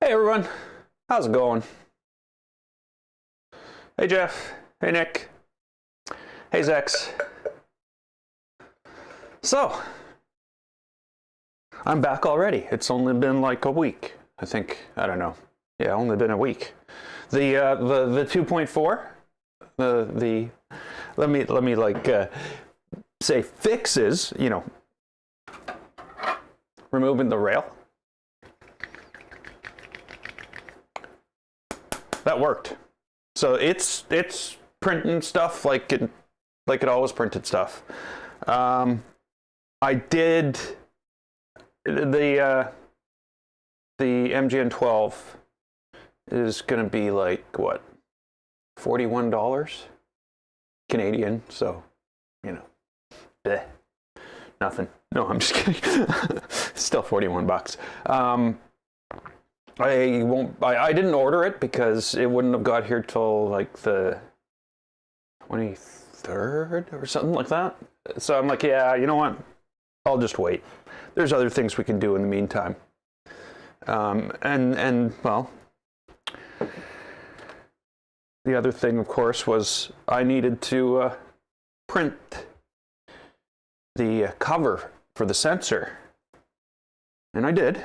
Hey everyone, how's it going? Hey Jeff, hey Nick, hey Zex. So, I'm back already. It's only been like a week, I think. I don't know. Yeah, only been a week. The 2.4, let me like say fixes, you know, removing the rail. That worked. So it's printing stuff like it always printed stuff. I did the MGN12 is gonna be like what, $41 Canadian. So you know, bleh, nothing. No, I'm just kidding. Still 41 bucks. I didn't order it because it wouldn't have got here till like the 23rd or something like that. So I'm like, yeah, you know what? I'll just wait. There's other things we can do in the meantime. And well, the other thing, of course, was I needed to print the cover for the sensor, and I did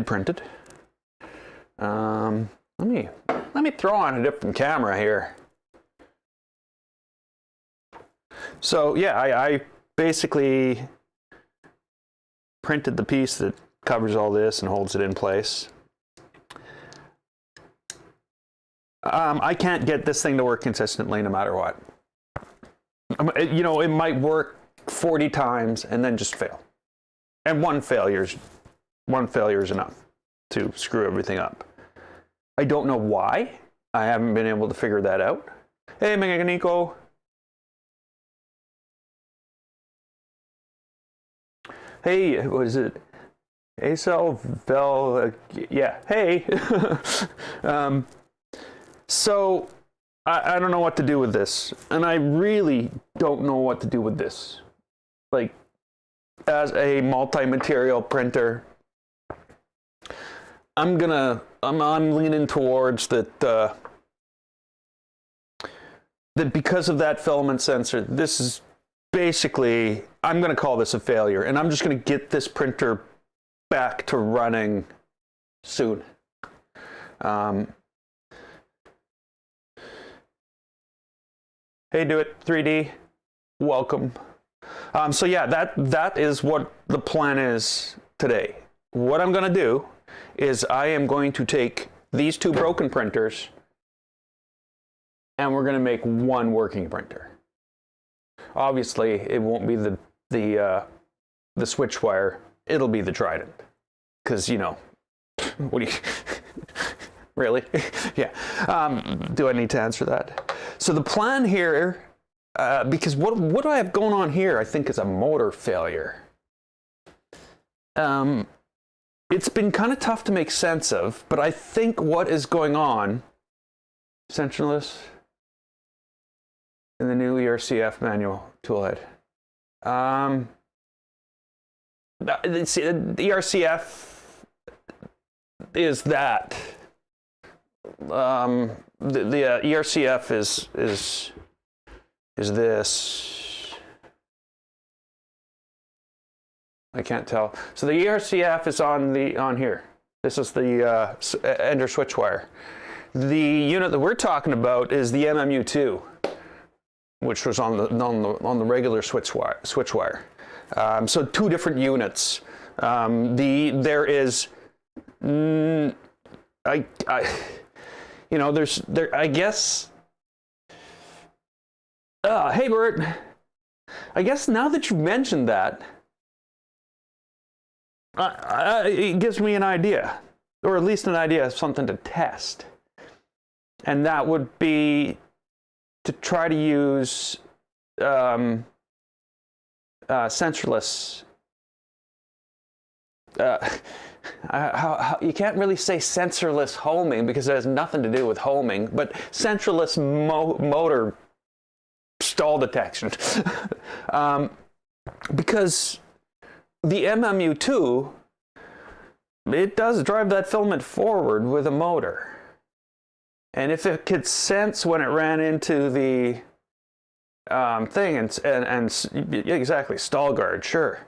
print it. Let me throw on a different camera here. So yeah, I basically printed the piece that covers all this and holds it in place. I can't get this thing to work consistently no matter what. You know, it might work 40 times and then just fail. And one failure is enough to screw everything up. I don't know why. I haven't been able to figure that out. Hey, Meganico. Hey, what is it? Acel Vel, yeah, hey. So, I don't know what to do with this. And I really don't know what to do with this. Like, as a multi-material printer, I'm leaning towards that because of that filament sensor, this is basically, I'm going to call this a failure, and I'm just going to get this printer back to running soon. Hey, Do It 3D, welcome. So yeah, that is what the plan is today. What I'm going to do is I am going to take these two broken printers and we're going to make one working printer. Obviously, it won't be the Switchwire. It'll be the Trident, because you know, what do you really? Yeah. Do I need to answer that? So the plan here, because what I have going on here, I think, is a motor failure. It's been kind of tough to make sense of, but I think what is going on, centralist in the new ERCF manual toolhead. The ERCF is that. The ERCF is this. I can't tell. So the ERCF is on here. This is the Ender Switchwire. The unit that we're talking about is the MMU2, which was on the regular Switchwire. So two different units. There is, I guess. Hey Bert, I guess now that you've mentioned that, it gives me an idea, or at least an idea of something to test. And that would be to try to use sensorless. You can't really say sensorless homing because it has nothing to do with homing, but sensorless motor stall detection. Because the MMU2 it does drive that filament forward with a motor. And if it could sense when it ran into the thing and exactly, stall guard, sure.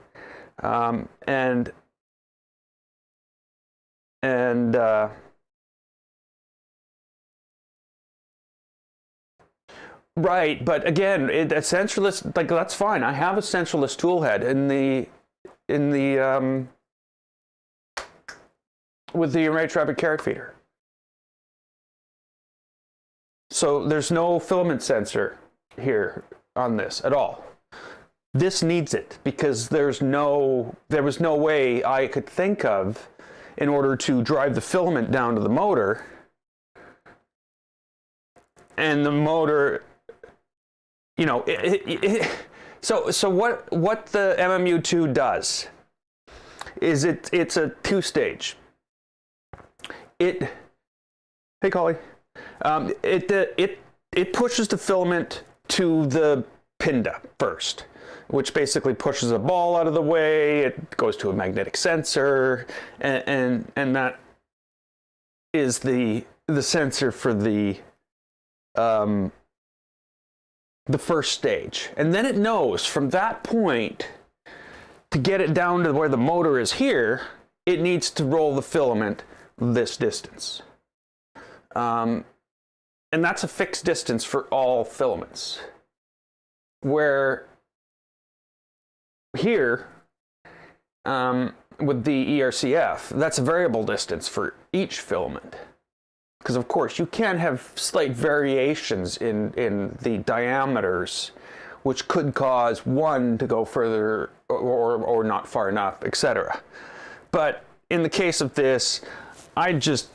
Right, but again, a sensorless, like, that's fine. I have a sensorless tool head in the with the enraged rabbit carrot feeder. So there's no filament sensor here on this at all. This needs it because there was no way I could think of in order to drive the filament down to the motor, and the motor, you know, so what the MMU2 does is it's a two-stage. Hey Collie, it pushes the filament to the pinda first, which basically pushes a ball out of the way. It goes to a magnetic sensor, and that is the sensor for the first stage. And then it knows from that point to get it down to where the motor is here, it needs to roll the filament this distance. And that's a fixed distance for all filaments. Where here, with the ERCF, that's a variable distance for each filament. Because of course you can have slight variations in the diameters, which could cause one to go further or not far enough, etc. But in the case of this, I just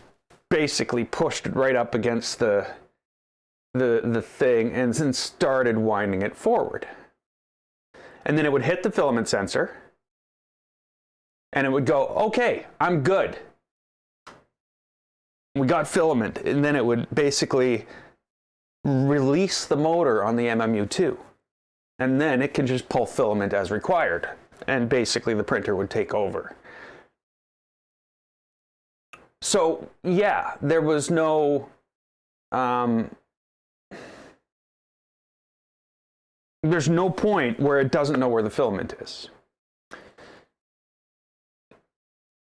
basically pushed it right up against the thing and then started winding it forward. And then it would hit the filament sensor, and it would go, okay, I'm good. We got filament, and then it would basically release the motor on the MMU2. And then it can just pull filament as required, and basically the printer would take over. So yeah, there was no there's no point where it doesn't know where the filament is.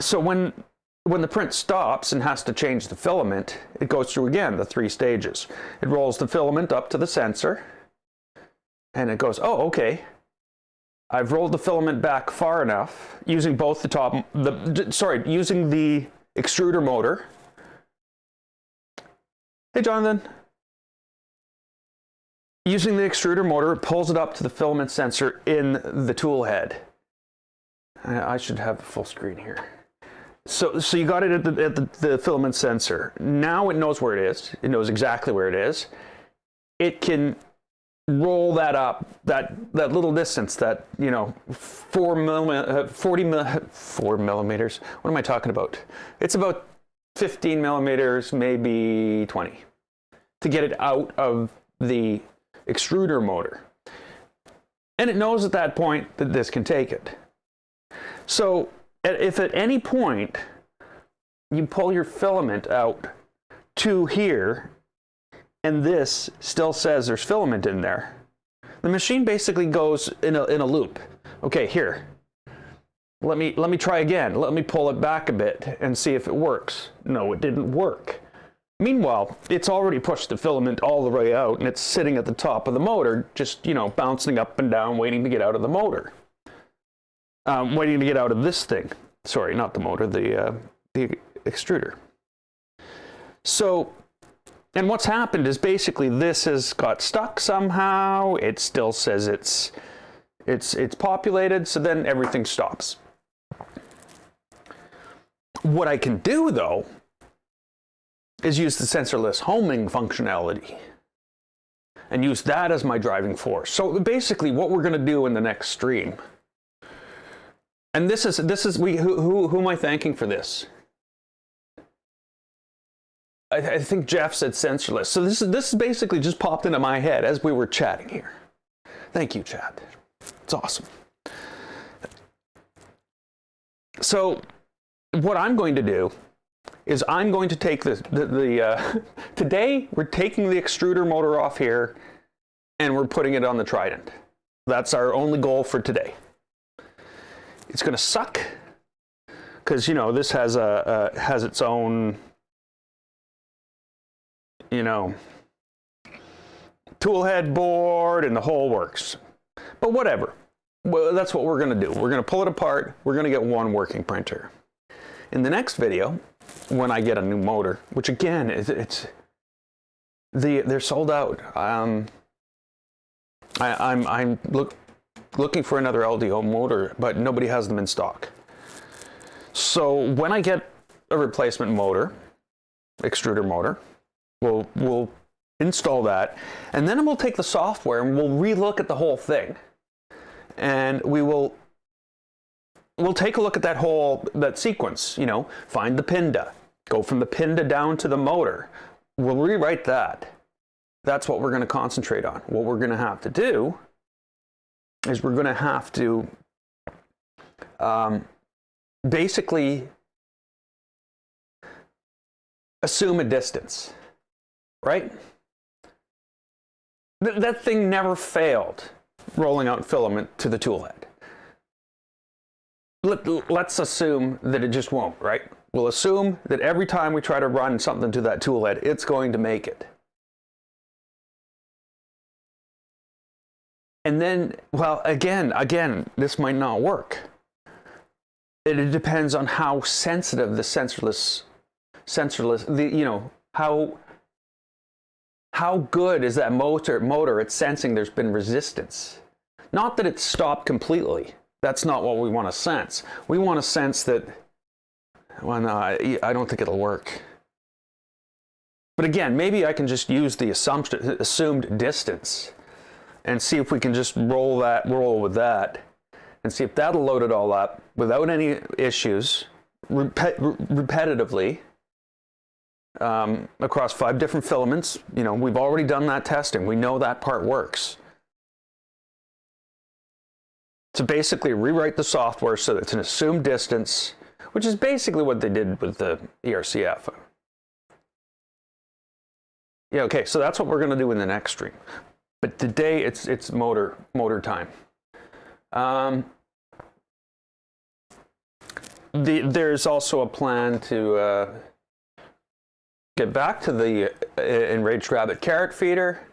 So when the print stops and has to change the filament, it goes through again the 3 stages. It rolls the filament up to the sensor, and it goes, oh, okay, I've rolled the filament back far enough using both using the extruder motor. Hey, Jonathan. Using the extruder motor, it pulls it up to the filament sensor in the tool head. I should have the full screen here. So you got it at the filament sensor. Now it knows where it is. It knows exactly where it is. It can roll that up, that little distance, that, you know, 4 millimeters. What am I talking about? It's about 15 millimeters, maybe 20, to get it out of the extruder motor. And it knows at that point that this can take it. So if at any point you pull your filament out to here, and this still says there's filament in there, the machine basically goes in a loop. Okay, here, let me try again. Let me pull it back a bit and see if it works. No, it didn't work. Meanwhile, it's already pushed the filament all the way out, and it's sitting at the top of the motor, just, you know, bouncing up and down, waiting to get out of the motor. Waiting to get out of this thing. Sorry, not the motor, the extruder. So, and what's happened is basically this has got stuck somehow. It still says it's populated, so then everything stops. What I can do, though, is use the sensorless homing functionality and use that as my driving force. So basically what we're going to do in the next stream, and this is who am I thanking for this? I think Jeff said sensorless. So this is basically just popped into my head as we were chatting here. Thank you, chat. It's awesome. So what I'm going to do is I'm going to take today we're taking the extruder motor off here and we're putting it on the Trident. That's our only goal for today. It's going to suck because, you know, this has has its own, you know, tool head board and the whole works. But whatever. Well, that's what we're going to do. We're going to pull it apart. We're going to get one working printer. In the next video, when I get a new motor, which again, they're sold out. I'm looking for another LDO motor, but nobody has them in stock. So when I get a replacement motor, extruder motor, we'll install that, and then we'll take the software and we'll relook at the whole thing, and we'll take a look at that sequence. You know, find the pinda, go from the pinda down to the motor. We'll rewrite that. That's what we're going to concentrate on. What we're going to have to do is we're going to have to basically assume a distance, right? That thing never failed rolling out filament to the tool head. Let's assume that it just won't, right? We'll assume that every time we try to run something to that tool head, it's going to make it. And then, well, again, this might not work. It depends on how sensitive the sensorless, you know, how good is that motor at sensing there's been resistance. Not that it's stopped completely. That's not what we want to sense. We want to sense that, well, no, I don't think it'll work. But again, maybe I can just use the assumed distance and see if we can just roll with that and see if that'll load it all up without any issues, repetitively, across 5 different filaments. You know, we've already done that testing. We know that part works. To basically rewrite the software so that it's an assumed distance, which is basically what they did with the ERCF. Yeah, okay, so that's what we're going to do in the next stream. But today it's motor time. There's also a plan to get back to the enraged rabbit carrot feeder.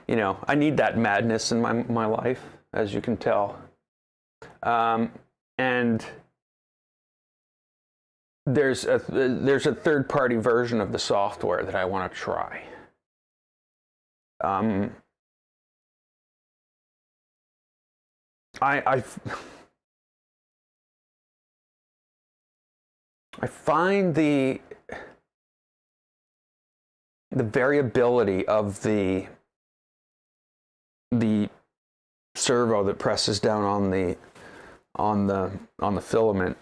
You know, I need that madness in my life, as you can tell. And there's a third-party version of the software that I want to try. I find the variability of the servo that presses down on the filament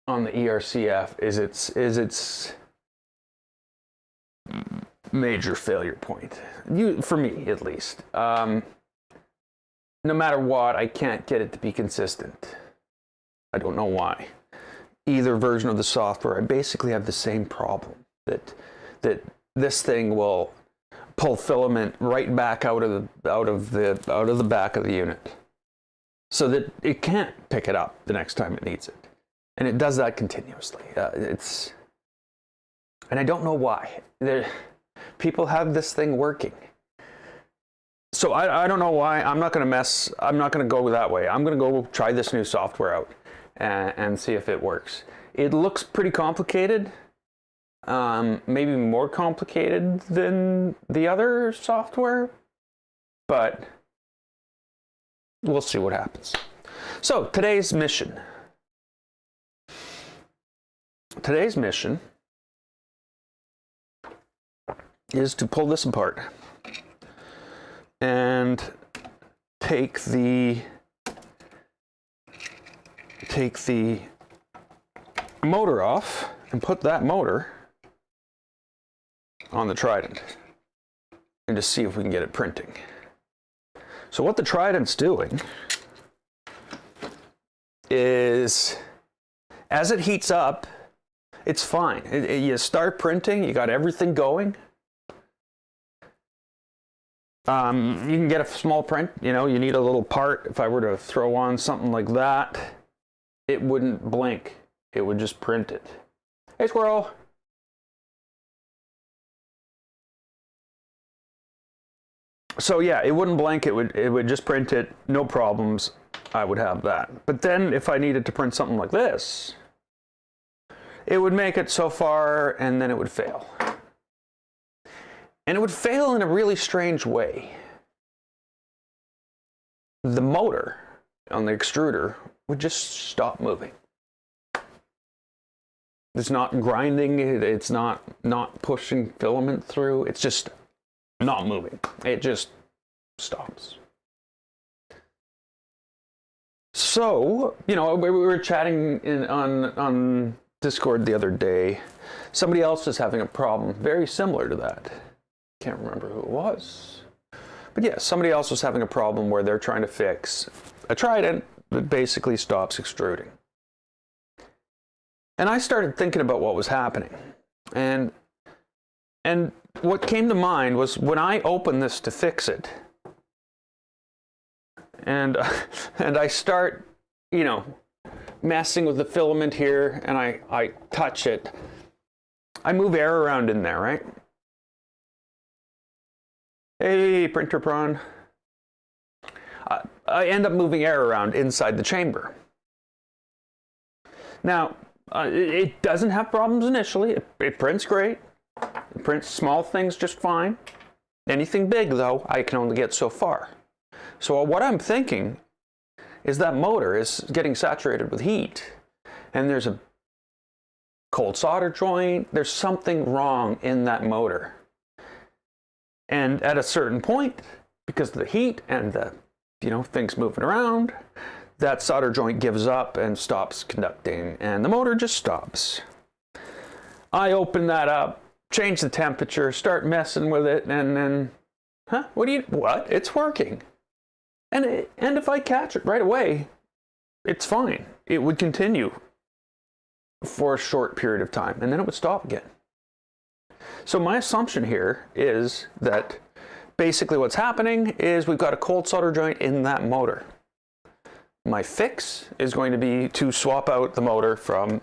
on the ERCF is its major failure point. For me, at least. No matter what, I can't get it to be consistent. I don't know why. Either version of the software, I basically have the same problem, that this thing will pull filament right back out of the back of the unit, so that it can't pick it up the next time it needs it, and it does that continuously. And I don't know why. People have this thing working. So I don't know why. I'm not going to go that way. I'm going to go try this new software out and see if it works. It looks pretty complicated, maybe more complicated than the other software, but we'll see what happens. So today's mission. Today's mission is to pull this apart and take the motor off and put that motor on the Trident and to see if we can get it printing. So what the Trident's doing is As it heats up, it's fine. You start printing, you got everything going. You can get a small print, you know, you need a little part. If I were to throw on something like that, it wouldn't blink. It would just print it. Hey, squirrel. So yeah, it wouldn't blink, it would just print it, no problems. I would have that. But then if I needed to print something like this, it would make it so far and then it would fail. And it would fail in a really strange way. The motor on the extruder would just stop moving. It's not grinding, it's not pushing filament through, it's just not moving. It just stops. So, you know, we were chatting on Discord the other day. Somebody else is having a problem very similar to that. Can't remember who it was. But yeah, somebody else was having a problem where they're trying to fix a Trident that basically stops extruding. And I started thinking about what was happening. And what came to mind was when I open this to fix it, and I start, you know, messing with the filament here, and I touch it, I move air around in there, right? Hey, printer prawn. I end up moving air around inside the chamber. Now, it doesn't have problems initially. It prints great. It prints small things just fine. Anything big, though, I can only get so far. So what I'm thinking is that motor is getting saturated with heat, and there's a cold solder joint. There's something wrong in that motor. And at a certain point, because of the heat and the, you know, things moving around, that solder joint gives up and stops conducting, and the motor just stops. I open that up, change the temperature, start messing with it, and then, what? It's working. And if I catch it right away, it's fine. It would continue for a short period of time, and then it would stop again. So my assumption here is that basically what's happening is we've got a cold solder joint in that motor. My fix is going to be to swap out the motor from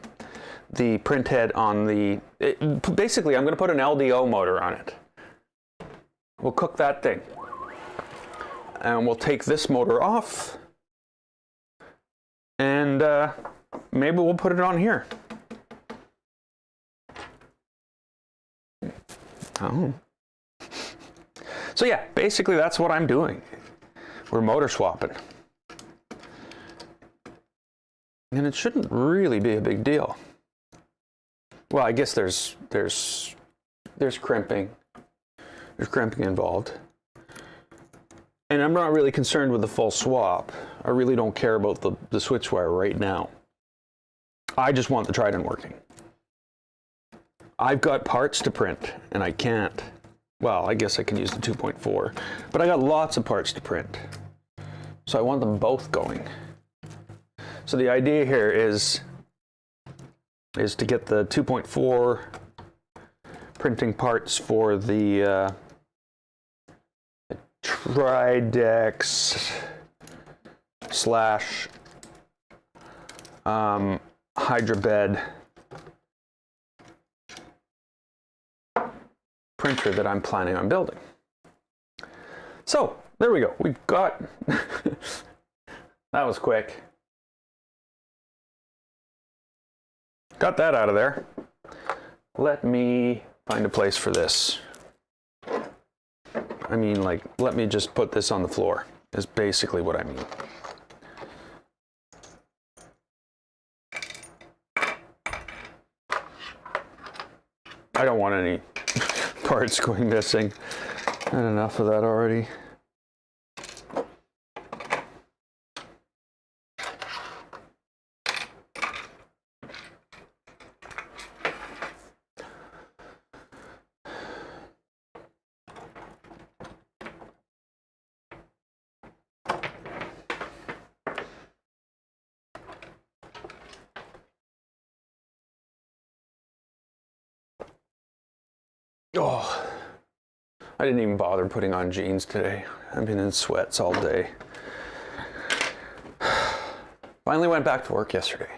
the print head on the... basically, I'm going to put an LDO motor on it. We'll cook that thing. And we'll take this motor off. And maybe we'll put it on here. Oh. So yeah, basically that's what I'm doing. We're motor swapping. And it shouldn't really be a big deal. Well, I guess there's crimping. There's crimping involved. And I'm not really concerned with the full swap. I really don't care about the switch wire right now. I just want the Trident working. I've got parts to print, and I can't. Well, I guess I can use the 2.4, but I got lots of parts to print. So I want them both going. So the idea here is to get the 2.4 printing parts for the Tridex / Hydrobed printer that I'm planning on building. So there we go. We've got that was quick. Got that out of there. Let me find a place for this. I mean, like, let me just put this on the floor, is basically what I mean. I don't want any parts going missing. Had enough of that already. Oh, I didn't even bother putting on jeans today. I've been in sweats all day. Finally went back to work yesterday.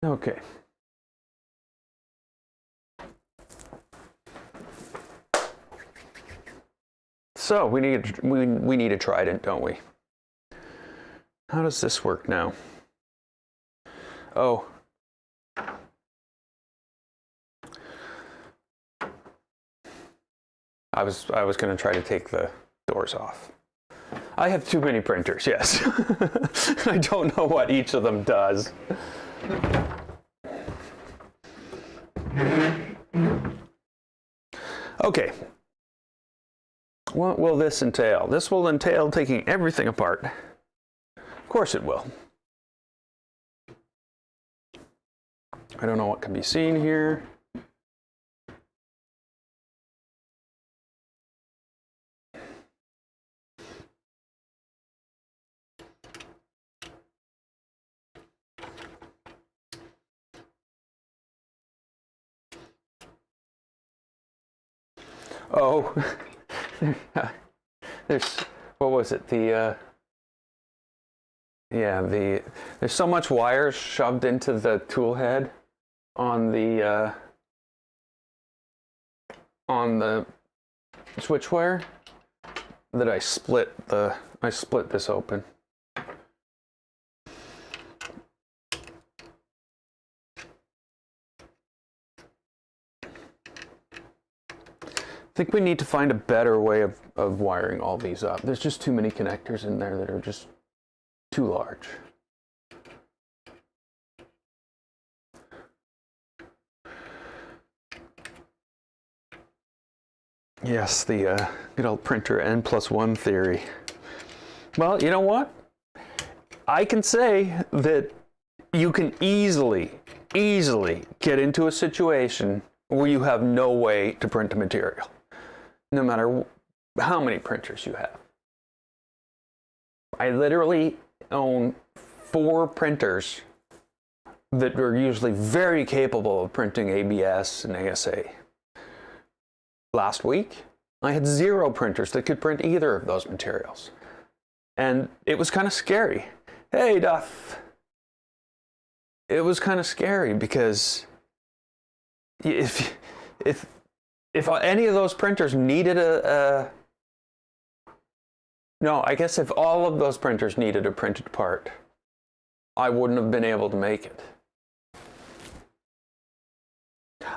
Okay. So we need a Trident, don't we? How does this work now? Oh. I was going to try to take the doors off. I have too many printers, yes. I don't know what each of them does. Okay. What will this entail? This will entail taking everything apart. Of course it will. I don't know what can be seen here. Oh, there's, what was it? There's so much wire shoved into the tool head on the switch wire that I split this open. I think we need to find a better way of wiring all these up. There's just too many connectors in there that are just too large. Yes, the good old printer N+1 theory. Well, you know what? I can say that you can easily get into a situation where you have no way to print a material, no matter how many printers you have. I literally own 4 printers that are usually very capable of printing ABS and ASA. Last week, I had 0 printers that could print either of those materials. And it was kind of scary. Hey, Duff. It was kind of scary because if any of those printers needed no, I guess if all of those printers needed a printed part, I wouldn't have been able to make it.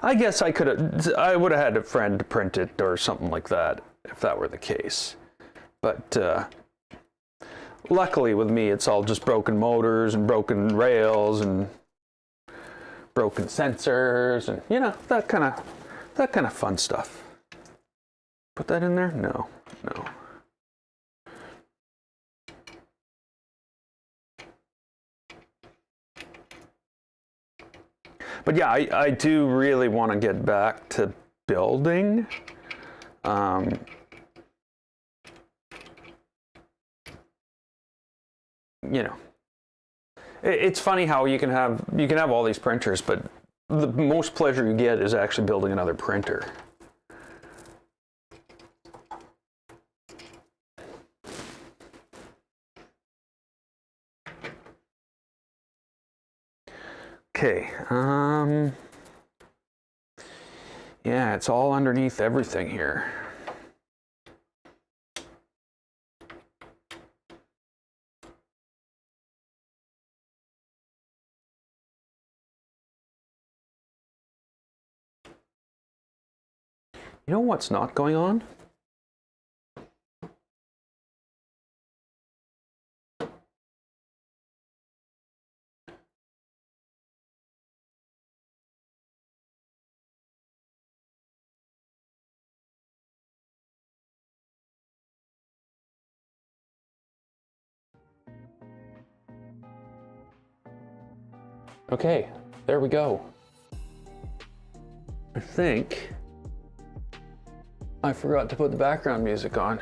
I guess I would have had a friend to print it or something like that if that were the case. But luckily with me, it's all just broken motors and broken rails and broken sensors and, you know, that kind of fun stuff. Put that in there? No. But yeah, I do really want to get back to building. You know, it's funny how you can have all these printers, but the most pleasure you get is actually building another printer. Okay, yeah, it's all underneath everything here. You know what's not going on? Okay, there we go. I think I forgot to put the background music on.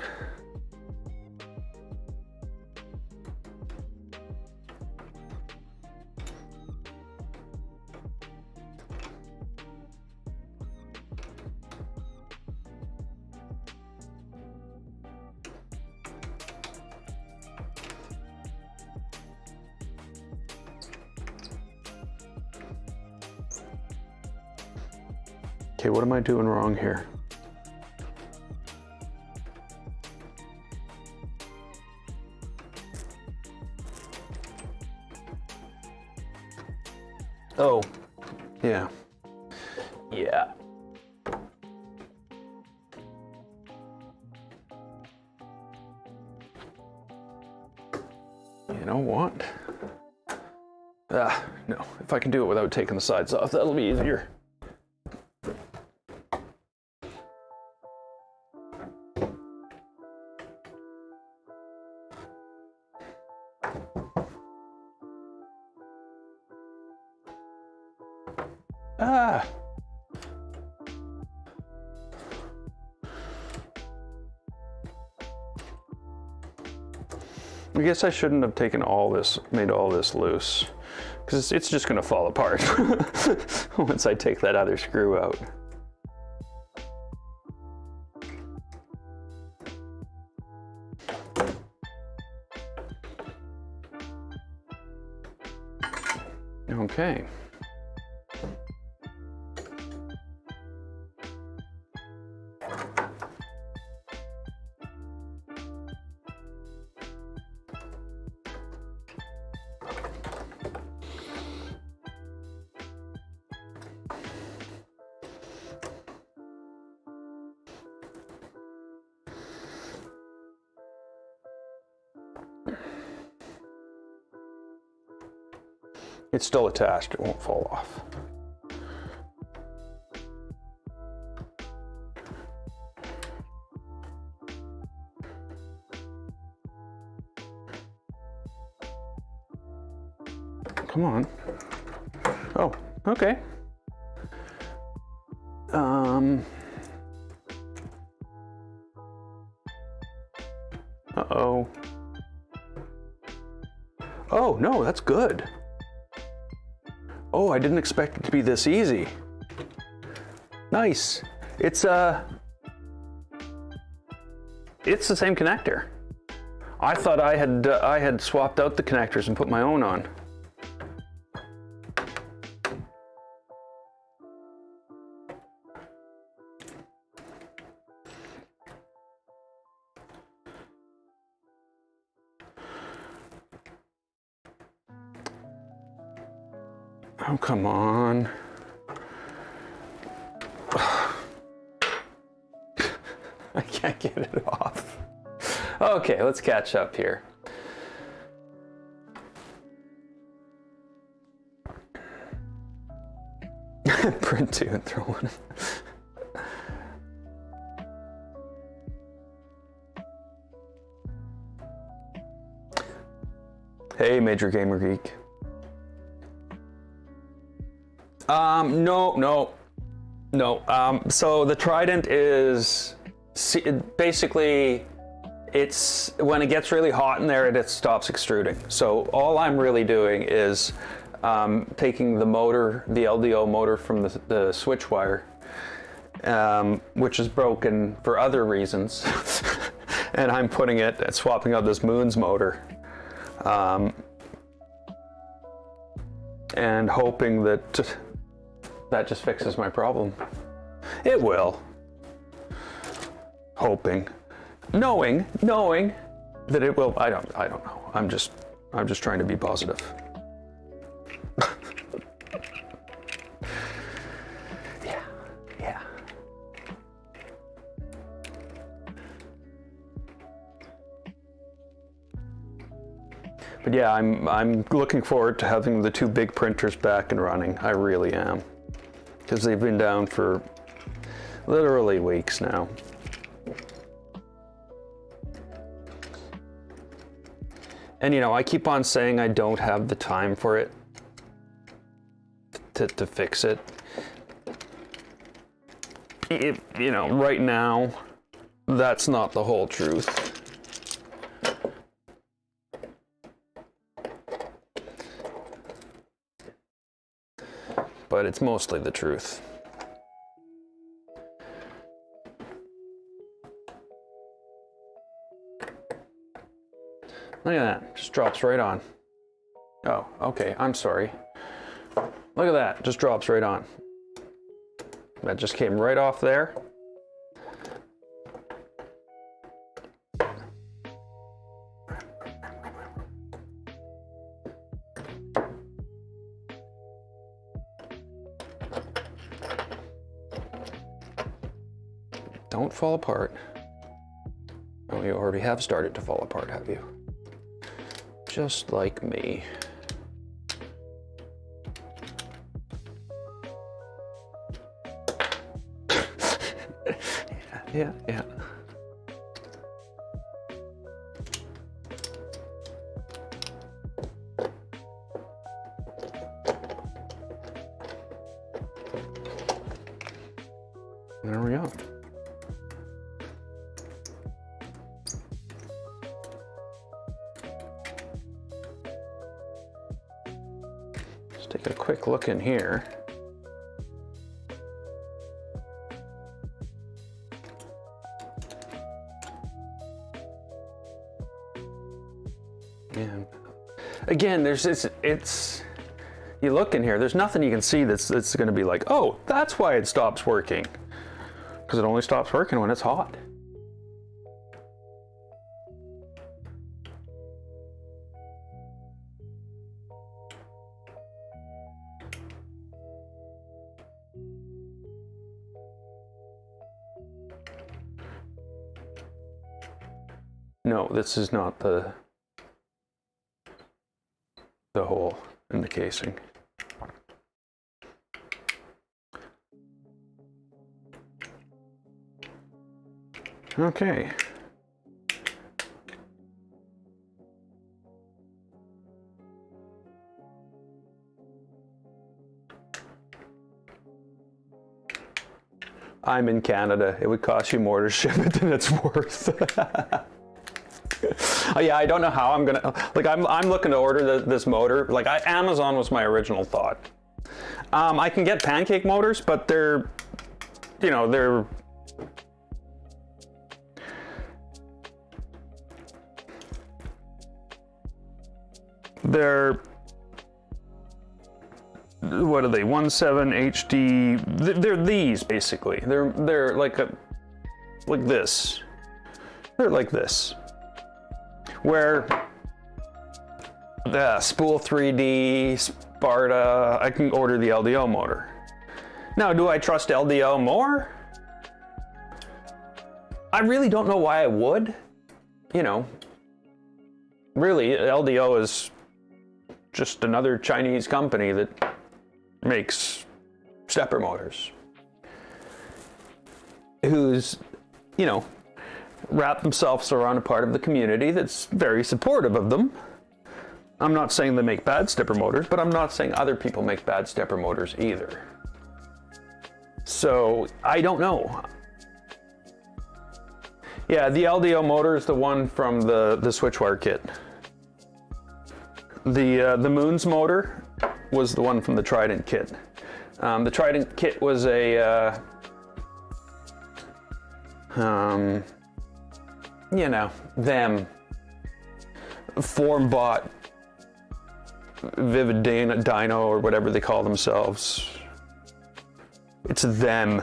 Okay, what am I doing wrong here? Oh, yeah. Yeah. You know what? No, if I can do it without taking the sides off, that'll be easier. I guess I shouldn't have taken all this, made all this loose, because it's just going to fall apart once I take that other screw out. Okay. It's still attached, it won't fall off. Come on. Oh, okay. Uh-oh. Oh, no, that's good. Oh, I didn't expect it to be this easy. Nice. It's the same connector. I thought I had swapped out the connectors and put my own on. Oh, come on. I can't get it off. Okay, let's catch up here. Print two and throw one. Hey, Major Gamer Geek. No. So the Trident is basically, it's when it gets really hot in there, it stops extruding. So all I'm really doing is taking the motor, the LDO motor from the Switchwire, which is broken for other reasons, and I'm putting it and swapping out this Moon's motor. And hoping that that just fixes my problem. It will. Hoping. Knowing that it will. I don't know. I'm just trying to be positive. Yeah. But yeah, I'm looking forward to having the two big printers back and running. I really am. Because they've been down for literally weeks now. And you know, I keep on saying I don't have the time for it. to fix it. You know, right now, that's not the whole truth. But it's mostly the truth. Look at that, just drops right on. Oh, okay, I'm sorry. Look at that, just drops right on. That just came right off there. Don't fall apart. Oh, you already have started to fall apart, have you? Just like me. Yeah. There we go. Let's take a quick look in here. And again, it's you look in here, there's nothing you can see that's going to be like, oh, that's why it stops working. Because it only stops working when it's hot. No, this is not the hole in the casing. Okay. I'm in Canada. It would cost you more to ship it than it's worth. Oh, yeah, I don't know how I'm gonna, like, I'm looking to order this motor. Like, Amazon was my original thought. I can get pancake motors, but they're, you know, they're what are they, 1.7 HD, they're these basically. They're like this. They're like this. Where the Spool 3D, Sparta, I can order the LDO motor. Now, do I trust LDO more? I really don't know why I would. You know, really, LDO is just another Chinese company that makes stepper motors. Who's, you know, wrap themselves around a part of the community that's very supportive of them. I'm not saying they make bad stepper motors, but I'm not saying other people make bad stepper motors either. So, I don't know. Yeah, the LDO motor is the one from the Switchwire kit. The Moon's motor was the one from the Trident kit. The Trident kit was a you know, them form-bought Vivid Dino or whatever they call themselves. It's them.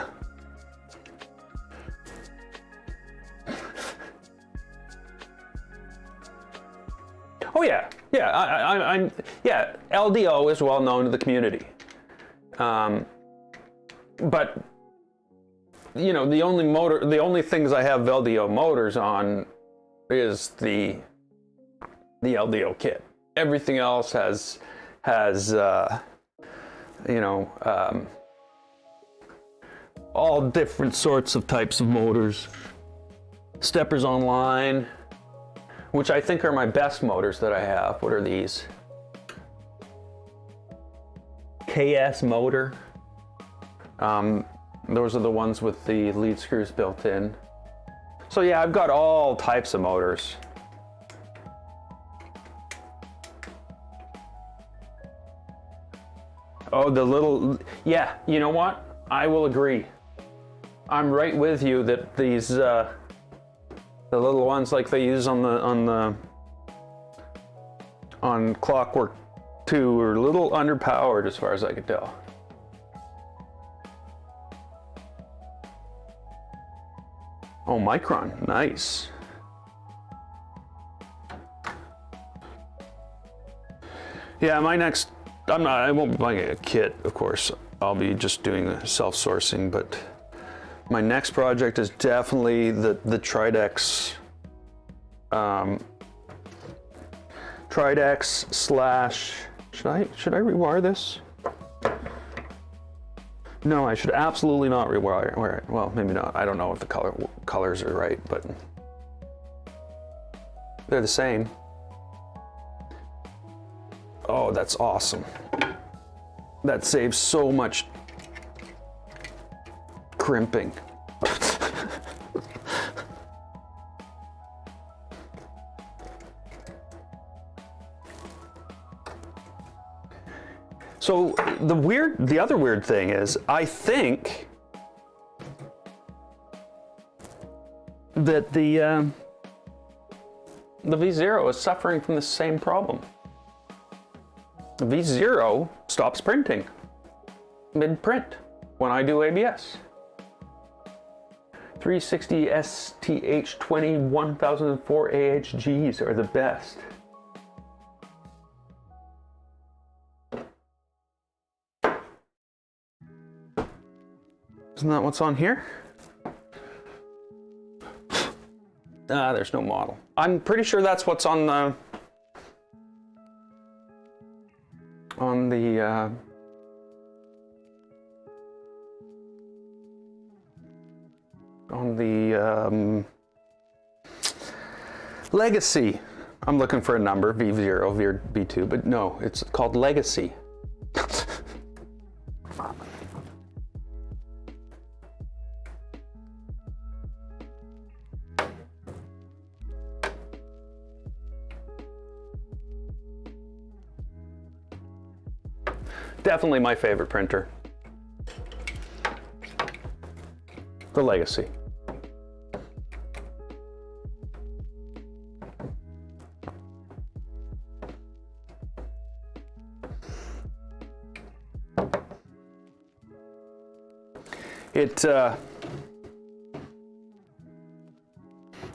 Oh yeah, yeah. Yeah. LDO is well known to the community, but you know, the only things I have LDO motors on is the LDO kit. Everything else has you know, all different sorts of types of motors. Steppers online, which I think are my best motors that I have. What are these? KS motor. Those are the ones with the lead screws built in. So yeah, I've got all types of motors. Oh, the little, yeah, you know what? I will agree. I'm right with you that these, the little ones like they use on Clockwork 2 are a little underpowered as far as I could tell. Oh, Micron, nice. Yeah, my next, I won't be buying a kit, of course. I'll be just doing the self-sourcing, but my next project is definitely the Tridex, Tridex slash, should I rewire this? No, I should absolutely not rewire it. Well, maybe not. I don't know if the colors are right, but they're the same. Oh, that's awesome. That saves so much crimping. So the other weird thing is, I think that the V0 is suffering from the same problem. The V0 stops printing mid-print when I do ABS. 360 STH20 1004 AHGs are the best. Isn't that what's on here? There's no model. I'm pretty sure that's what's on the Legacy. I'm looking for a number, V0, V2, but no, it's called Legacy. Definitely my favorite printer. The Legacy.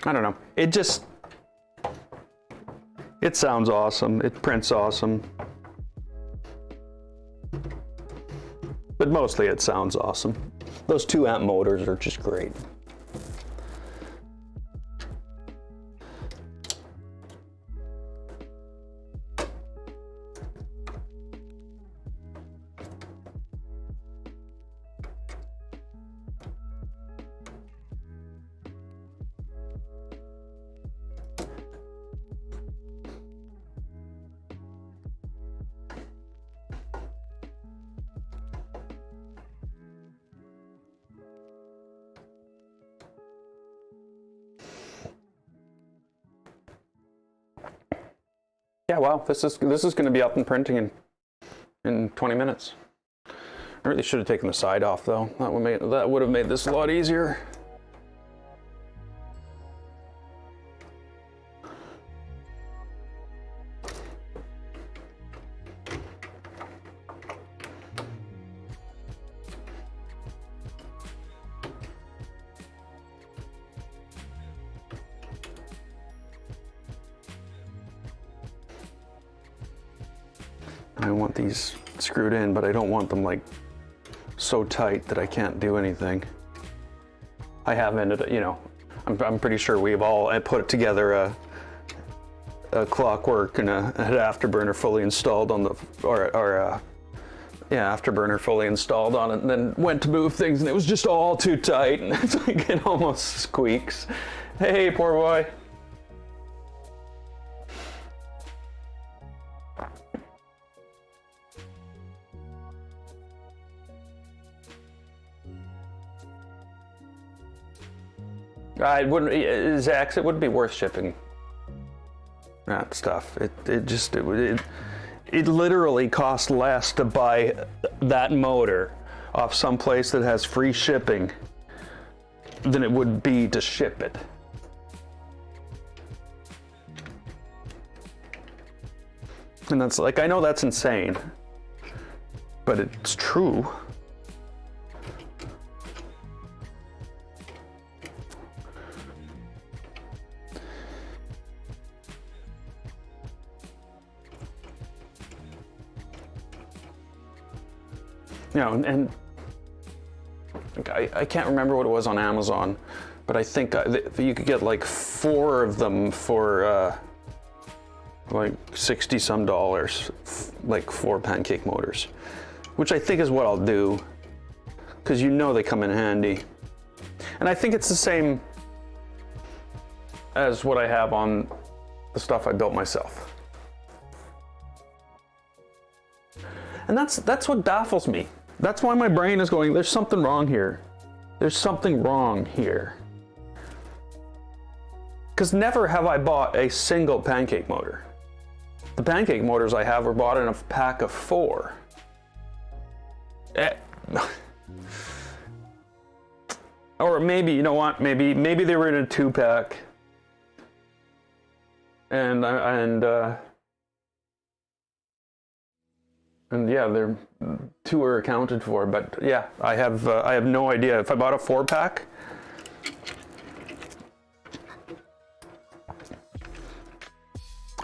I don't know. It sounds awesome. It prints awesome. But mostly it sounds awesome. Those 2-amp motors are just great. Yeah, wow, this is going to be up and printing in 20 minutes. I really should have taken the side off though. That would have made this a lot easier. I want these screwed in, but I don't want them like so tight that I can't do anything. I have ended up, you know, I'm pretty sure we've all put together a Clockwork and an afterburner fully installed on the, afterburner fully installed on it, and then went to move things and it was just all too tight and it's like it almost squeaks. Hey, poor boy. I wouldn't, Zach, it wouldn't be worth shipping that stuff. It literally costs less to buy that motor off some place that has free shipping than it would be to ship it. And that's like, I know that's insane, but it's true. You know, and I can't remember what it was on Amazon, but I think you could get like 4 of them for like $60 some, like 4 pancake motors, which I think is what I'll do, because you know they come in handy. And I think it's the same as what I have on the stuff I built myself. And that's what baffles me. That's why my brain is going, there's something wrong here. There's something wrong here. Because never have I bought a single pancake motor. The pancake motors I have were bought in a pack of 4. Or maybe, you know what, maybe they were in a 2-pack. And yeah, they're 2 are accounted for, but yeah, I have no idea. If I bought a 4-pack,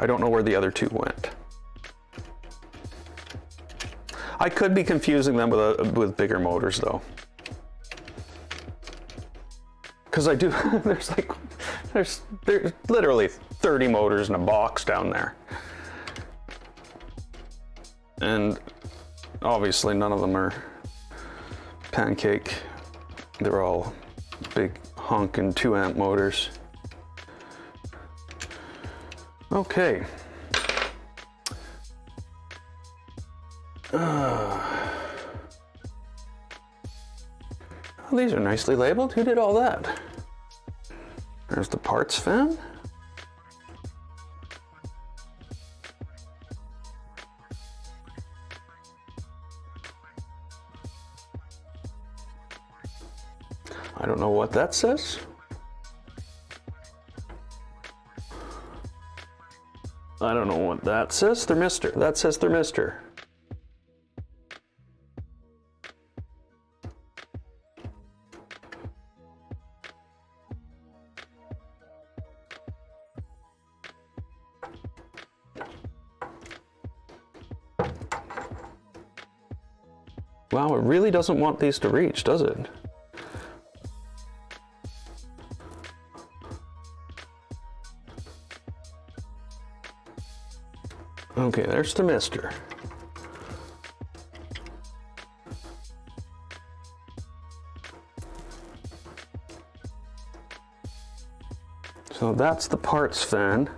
I don't know where the other 2 went. I could be confusing them with bigger motors though. Because I do, there's literally 30 motors in a box down there. And obviously none of them are pancake. They're all big honking 2-amp motors. Okay. Oh, these are nicely labeled. Who did all that? There's the parts fan. I don't know what that says. I don't know what that says. Thermistor. That says thermistor. Wow, it really doesn't want these to reach, does it? Okay, there's the thermistor. So that's the parts fan.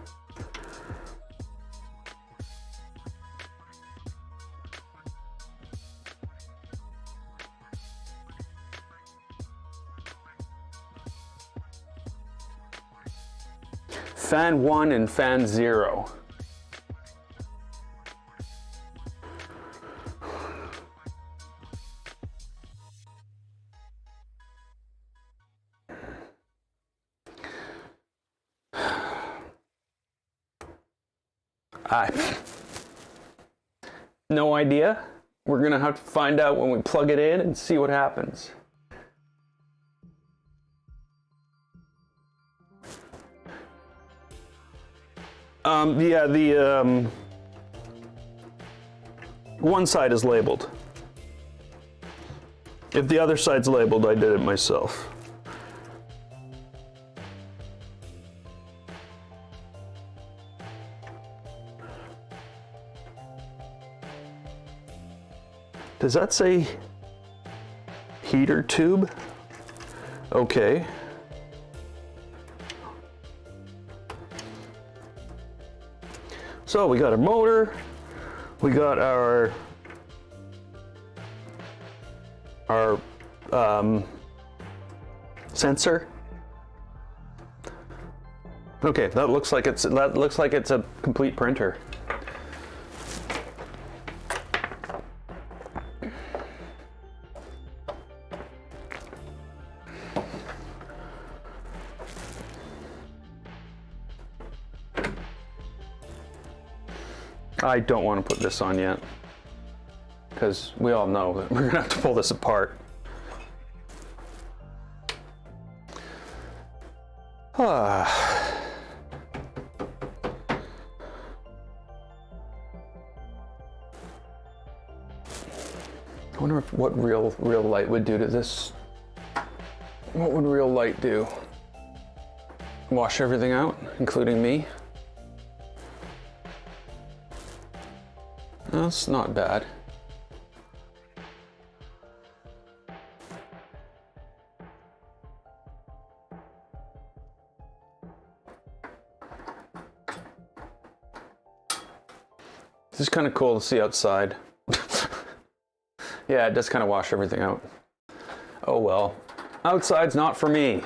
Fan 1 and fan 0. No idea. We're gonna have to find out when we plug it in and see what happens. Yeah, the one side is labeled. If the other side's labeled, I did it myself. Does that say heater tube? Okay. So we got a motor, we got our sensor, Okay, that looks like it's a complete printer. I don't want to put this on yet, because we all know that we're gonna have to pull this apart. I wonder what real light would do to this. What would real light do? Wash everything out, including me? That's not bad. This is kind of cool to see outside. Yeah, it does kind of wash everything out. Oh well. Outside's not for me.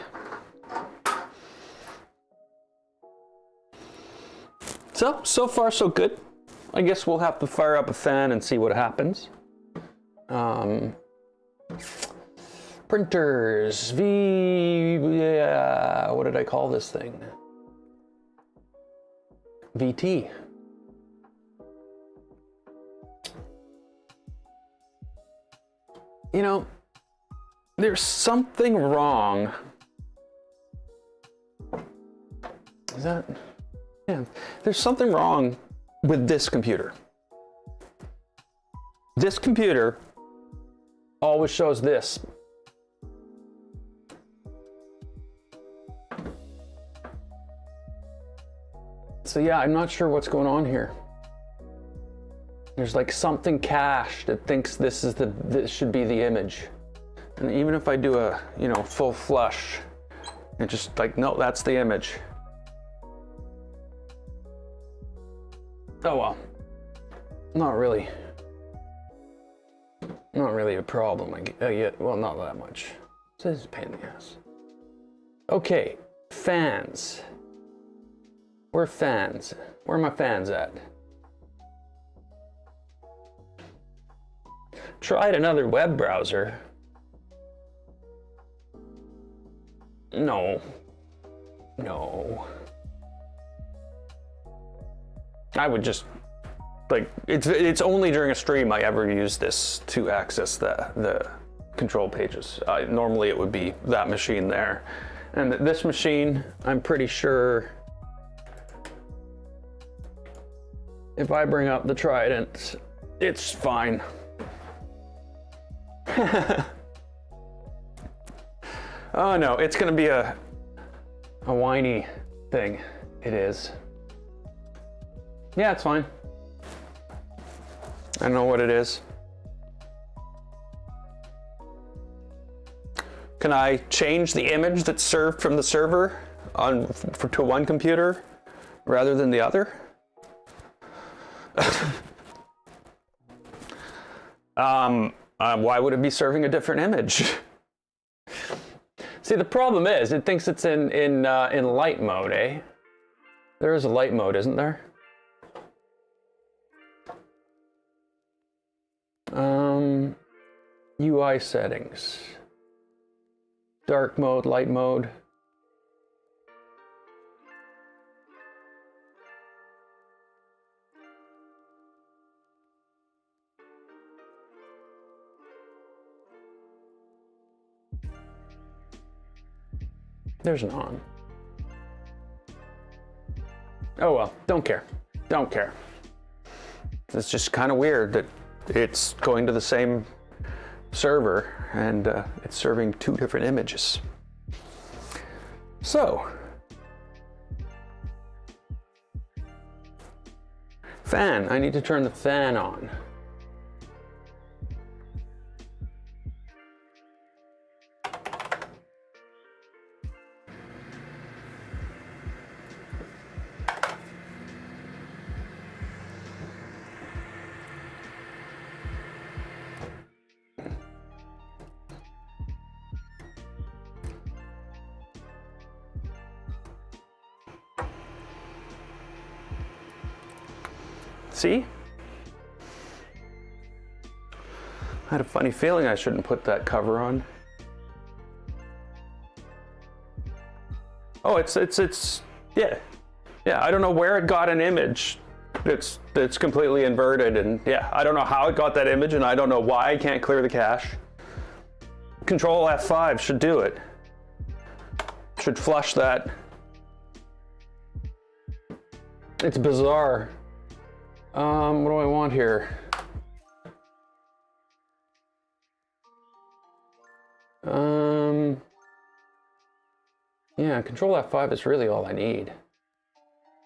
So far so good. I guess we'll have to fire up a fan and see what happens. Printers. Yeah, what did I call this thing? VT. You know, there's something wrong. Is that? Yeah. There's something wrong with this computer. This computer always shows this. So yeah, I'm not sure what's going on here. There's like something cached that thinks this should be the image. And even if I do a, full flush, it just like, no, that's the image. Oh well, not really a problem. Well, not that much. This is a pain in the ass. Okay, fans. Where are fans? Where are my fans at? Tried another web browser. No. I would just, like, it's only during a stream I ever use this to access the control pages. Normally it would be that machine there. And this machine, I'm pretty sure if I bring up the Trident, it's fine. Oh no, it's gonna be a whiny thing. It is. Yeah, it's fine. I don't know what it is. Can I change the image that's served from the server to one computer rather than the other? Why would it be serving a different image? See, the problem is, it thinks it's in light mode, eh? There is a light mode, isn't there? UI settings. Dark mode, light mode. There's an on. Oh well, don't care. Don't care. It's just kind of weird that it's going to the same server and it's serving two different images. So, fan. I need to turn the fan on. See? I had a funny feeling I shouldn't put that cover on. Oh, it's yeah. Yeah, I don't know where it got an image that's completely inverted, and yeah, I don't know how it got that image, and I don't know why I can't clear the cache. Control F5 should do it. Should flush that. It's bizarre. What do I want here? Yeah, Control F5 is really all I need.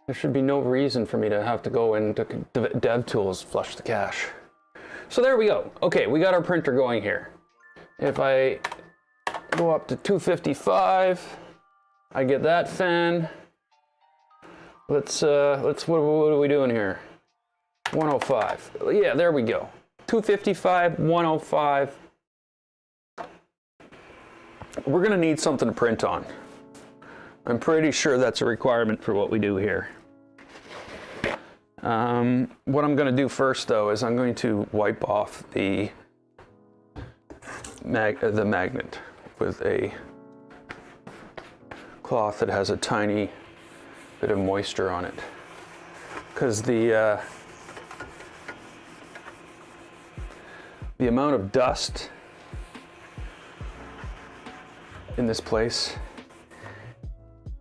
There should be no reason for me to have to go into DevTools, flush the cache. So there we go. Okay, we got our printer going here. If I go up to 255, I get that fan. Let's what are we doing here? 105. Yeah, there we go. 255, 105. We're gonna need something to print on. I'm pretty sure that's a requirement for what we do here. What I'm going to do first, though, is I'm going to wipe off the magnet with a cloth that has a tiny bit of moisture on it, because the amount of dust in this place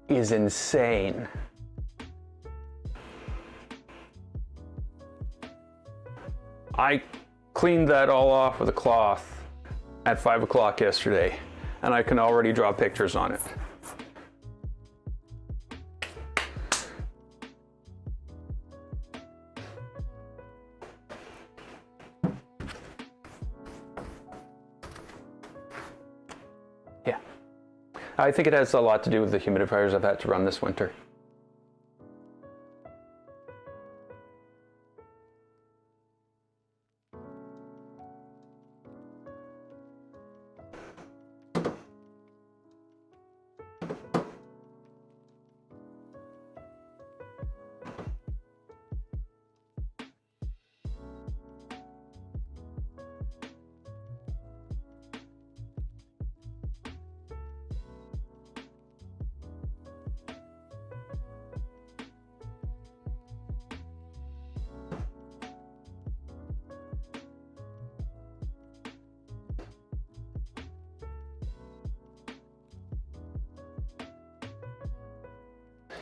is insane. I cleaned that all off with a cloth at 5 o'clock yesterday, and I can already draw pictures on it. Yeah. I think it has a lot to do with the humidifiers I've had to run this winter.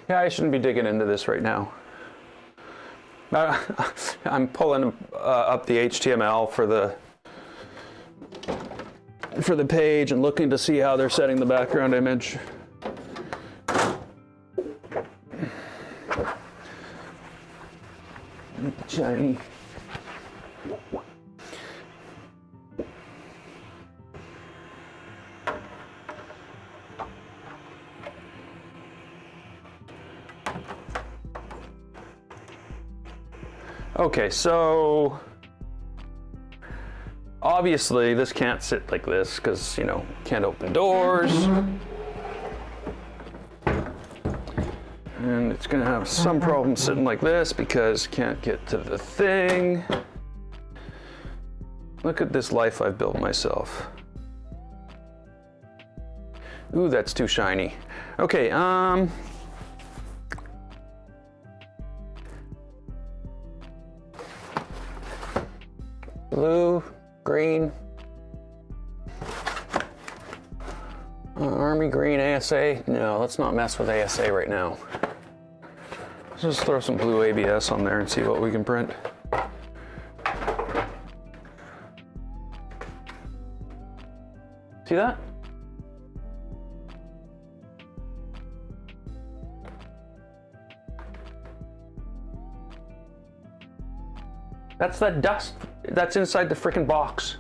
Yeah, I shouldn't be digging into this right now. I'm pulling up the HTML for the page and looking to see how they're setting the background image. Shiny. Okay, so obviously this can't sit like this because, you know, can't open doors. And it's gonna have some problem sitting like this because can't get to the thing. Look at this life I've built myself. Ooh, that's too shiny. Okay, blue, green, army green, ASA. No, let's not mess with ASA right now. Let's just throw some blue ABS on there and see what we can print. See that? That's that dust that's inside the frickin' box.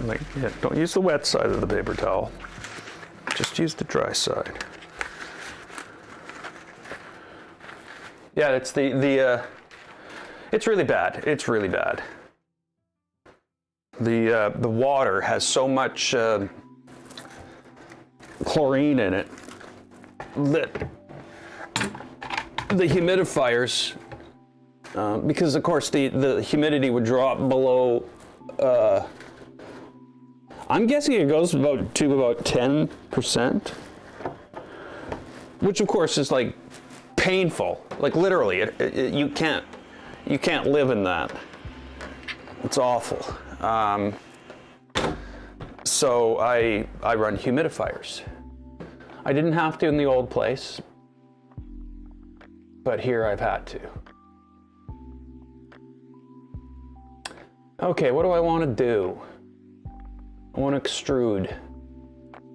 Like, yeah, don't use the wet side of the paper towel. Just use the dry side. Yeah, it's it's really bad. It's really bad. The water has so much chlorine in it that the humidifiers, because of course the humidity would drop below, I'm guessing it goes to about 10%, which of course is like painful, like literally, you can't live in that. It's awful. So I run humidifiers. I didn't have to in the old place, but here I've had to. Okay, what do I want to do? I want to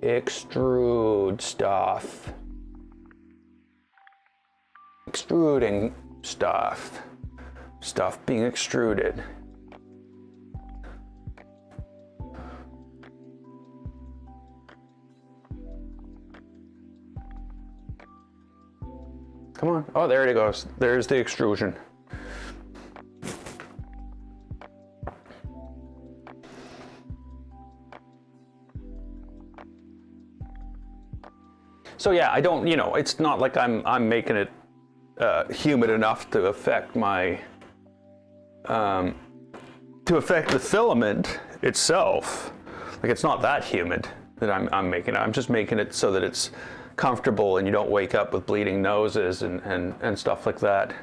extrude stuff. Extruding stuff. Stuff being extruded. Come on. Oh, there it goes. There's the extrusion. So yeah, I don't, it's not like I'm making it humid enough to affect my, to affect the filament itself. Like it's not that humid that I'm making it. I'm just making it so that it's comfortable and you don't wake up with bleeding noses and stuff like that.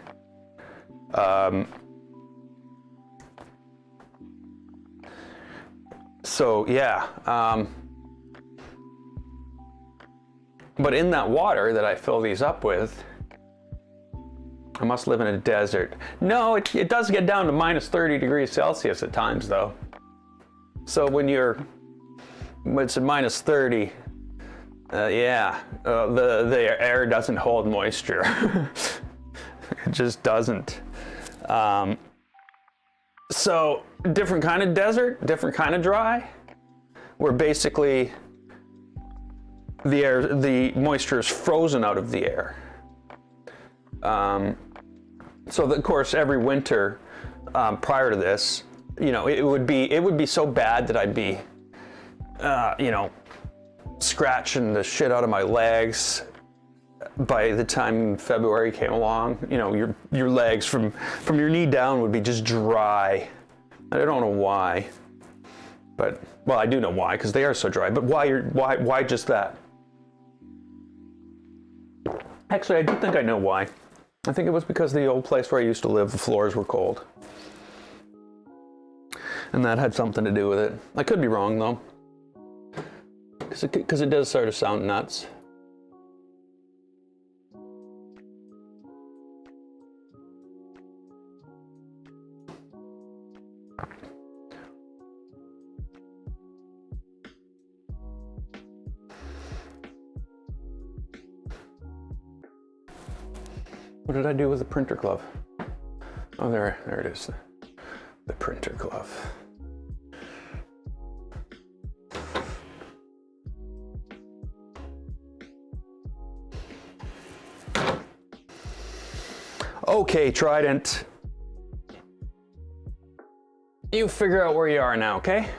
So yeah, but in that water that I fill these up with, I must live in a desert. No, it does get down to minus 30 degrees Celsius at times though. So when it's at minus 30, the air doesn't hold moisture. It just doesn't. So different kind of desert, different kind of dry, where basically the moisture is frozen out of the air. So that, of course, every winter prior to this, it would be so bad that I'd be, scratching the shit out of my legs by the time February came along. Your legs from your knee down would be just dry. I don't know why, but well, I do know why, because they are so dry. But why just that? Actually, I do think I know why. I think it was because the old place where I used to live, the floors were cold, and that had something to do with it. I could be wrong though. Because it does sort of sound nuts. What did I do with the printer glove? Oh, there it is. The printer glove. Okay, Trident. You figure out where you are now, okay?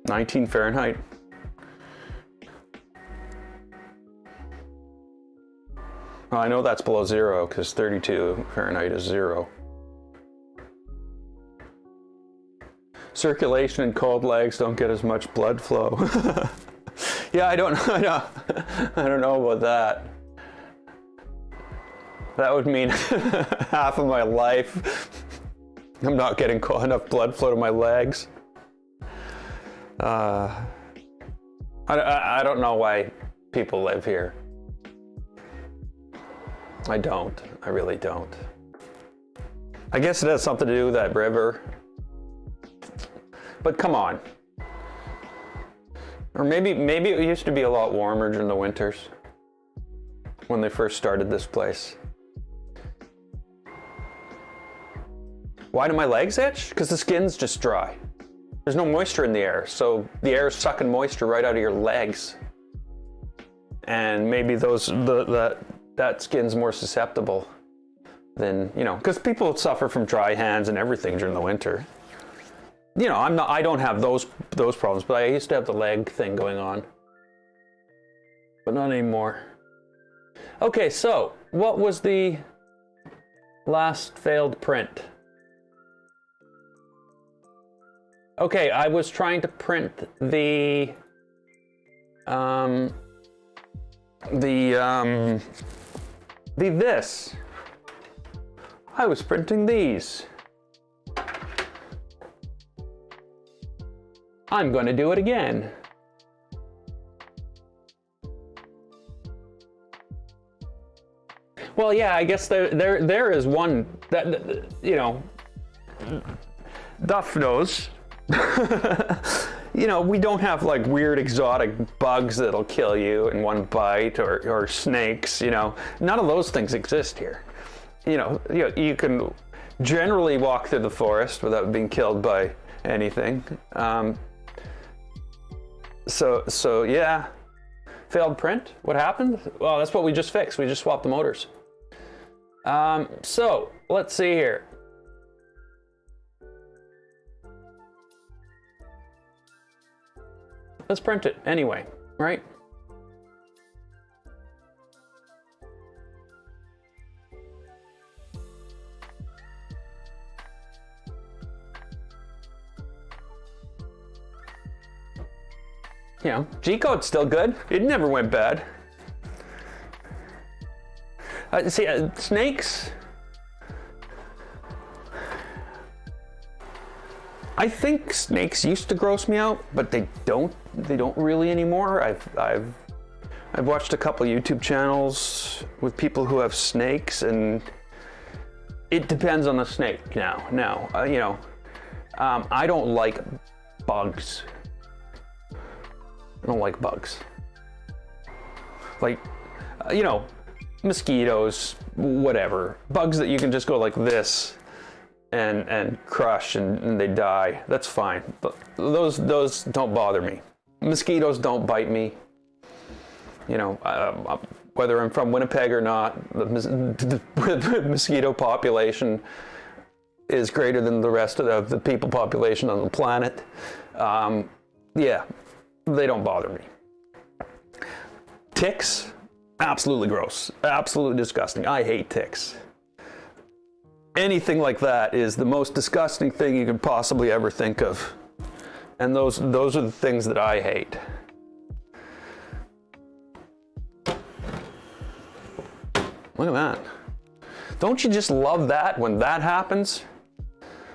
(19 Fahrenheit). Well, I know that's below zero because 32 Fahrenheit is zero. Circulation and cold legs don't get as much blood flow. Yeah, I don't know about that. That would mean half of my life I'm not getting enough blood flow to my legs. I don't know why people live here. I don't. I really don't. I guess it has something to do with that river. But come on. Or maybe it used to be a lot warmer during the winters when they first started this place. Why do my legs itch? Because the skin's just dry. There's no moisture in the air, so the air is sucking moisture right out of your legs. and maybe that skin's more susceptible than, you know, because people suffer from dry hands and everything during the winter. You know, I don't have those problems, but I used to have the leg thing going on, but not anymore. Okay, so what was the last failed print? Okay, I was trying to print this. I was printing these. I'm going to do it again. Well, yeah, I guess there is one that, you know, Duff knows. You know, we don't have like weird exotic bugs that'll kill you in one bite, or snakes, you know. None of those things exist here. You know, you can generally walk through the forest without being killed by anything. So yeah, failed print. What happened? Well, that's what we just fixed. We just swapped the motors. So let's see here. Let's print it anyway, right? You know, G-code's still good. It never went bad. See, snakes. I think snakes used to gross me out, but they don't really anymore. I've watched a couple YouTube channels with people who have snakes, and it depends on the snake now. You know, I don't like bugs. I don't like bugs. Like, you know, mosquitoes, whatever. Bugs that you can just go like this and crush and they die. That's fine. But those don't bother me. Mosquitoes don't bite me. You know, whether I'm from Winnipeg or not, the mosquito population is greater than the rest of the people population on the planet. Yeah, they don't bother me. Ticks, absolutely gross, absolutely disgusting. I hate ticks. Anything like that is the most disgusting thing you could possibly ever think of. And those are the things that I hate. Look at that. Don't you just love that when that happens?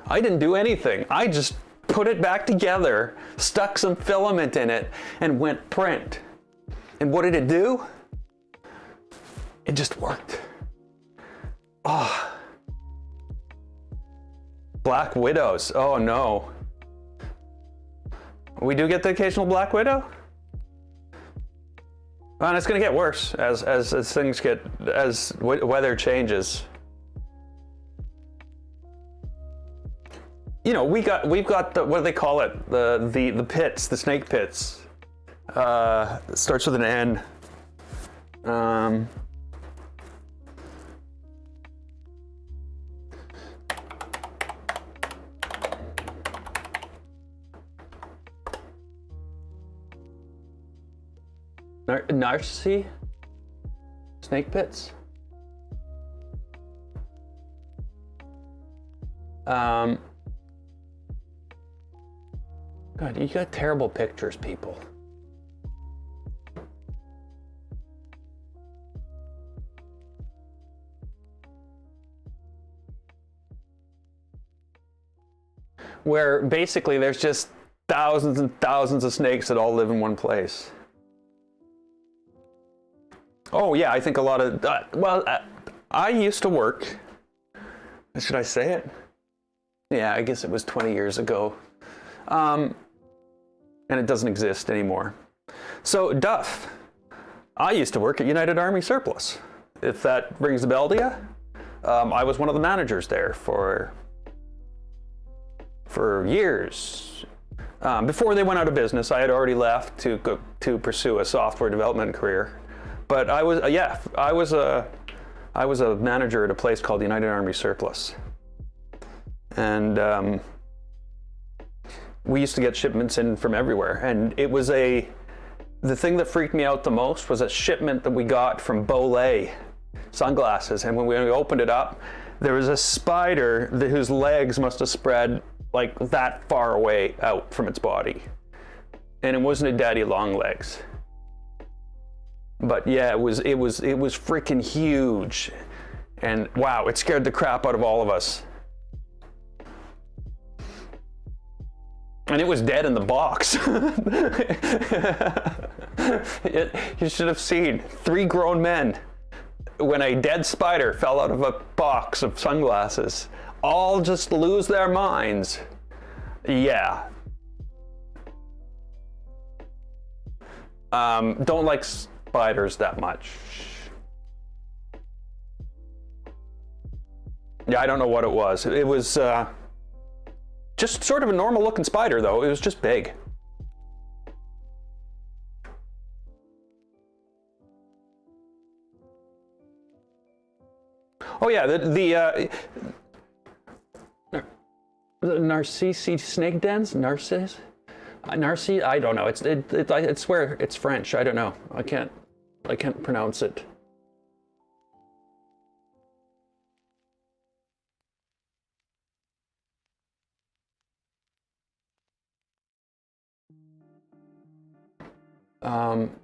I didn't do anything. I just put it back together, stuck some filament in it, and went print. And what did it do? It just worked. Oh. Black widows. Oh no. We do get the occasional black widow? And it's going to get worse as things get, as weather changes. You know, we've got the, what do they call it? The pits, the snake pits. It starts with an N. Narcissi? Snake pits? God, you got terrible pictures, people. Where basically there's just thousands and thousands of snakes that all live in one place. Oh yeah, I think a lot of, I used to work, should I say it? Yeah, I guess it was 20 years ago. And it doesn't exist anymore. So Duff, I used to work at United Army Surplus. If that rings a bell to you, I was one of the managers there for years. Before they went out of business, I had already left to pursue a software development career. But I was, I was a manager at a place called United Army Surplus. And we used to get shipments in from everywhere. And it was the thing that freaked me out the most was a shipment that we got from Bolay sunglasses. And when we opened it up, there was a spider whose legs must have spread like that far away out from its body. And it wasn't a daddy long legs. But yeah, it was freaking huge. And wow, it scared the crap out of all of us. And it was dead in the box. You should have seen 3 grown men when a dead spider fell out of a box of sunglasses. All just lose their minds. Yeah. Don't like spiders that much. Yeah, I don't know what it was. It was just sort of a normal looking spider though. It was just big. Oh yeah, the Narcissi snake dens? Narcissi? I don't know. I swear it's French. I don't know. I can't pronounce it.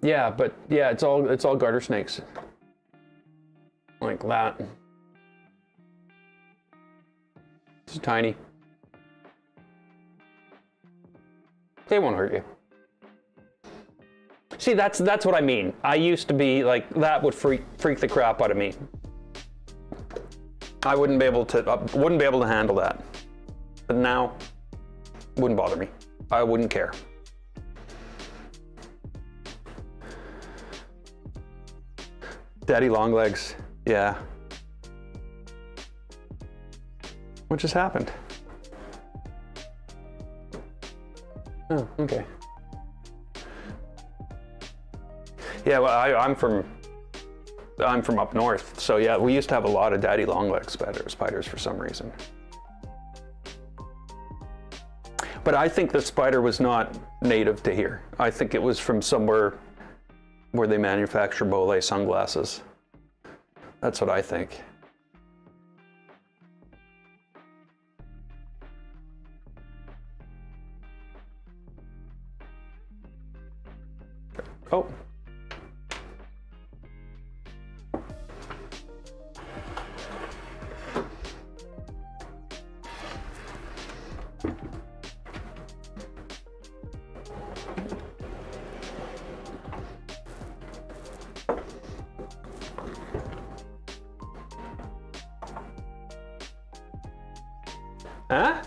Yeah, but yeah, it's all garter snakes. Like that. It's tiny. They won't hurt you. See, that's what I mean. I used to be like, that would freak the crap out of me. I wouldn't be able to handle that. But now, wouldn't bother me. I wouldn't care. Daddy long legs, yeah. What just happened? Oh, okay. Yeah, well, I'm from up north, so yeah, we used to have a lot of daddy long-legged spiders for some reason. But I think the spider was not native to here. I think it was from somewhere where they manufacture Bolay sunglasses. That's what I think. Oh. Huh?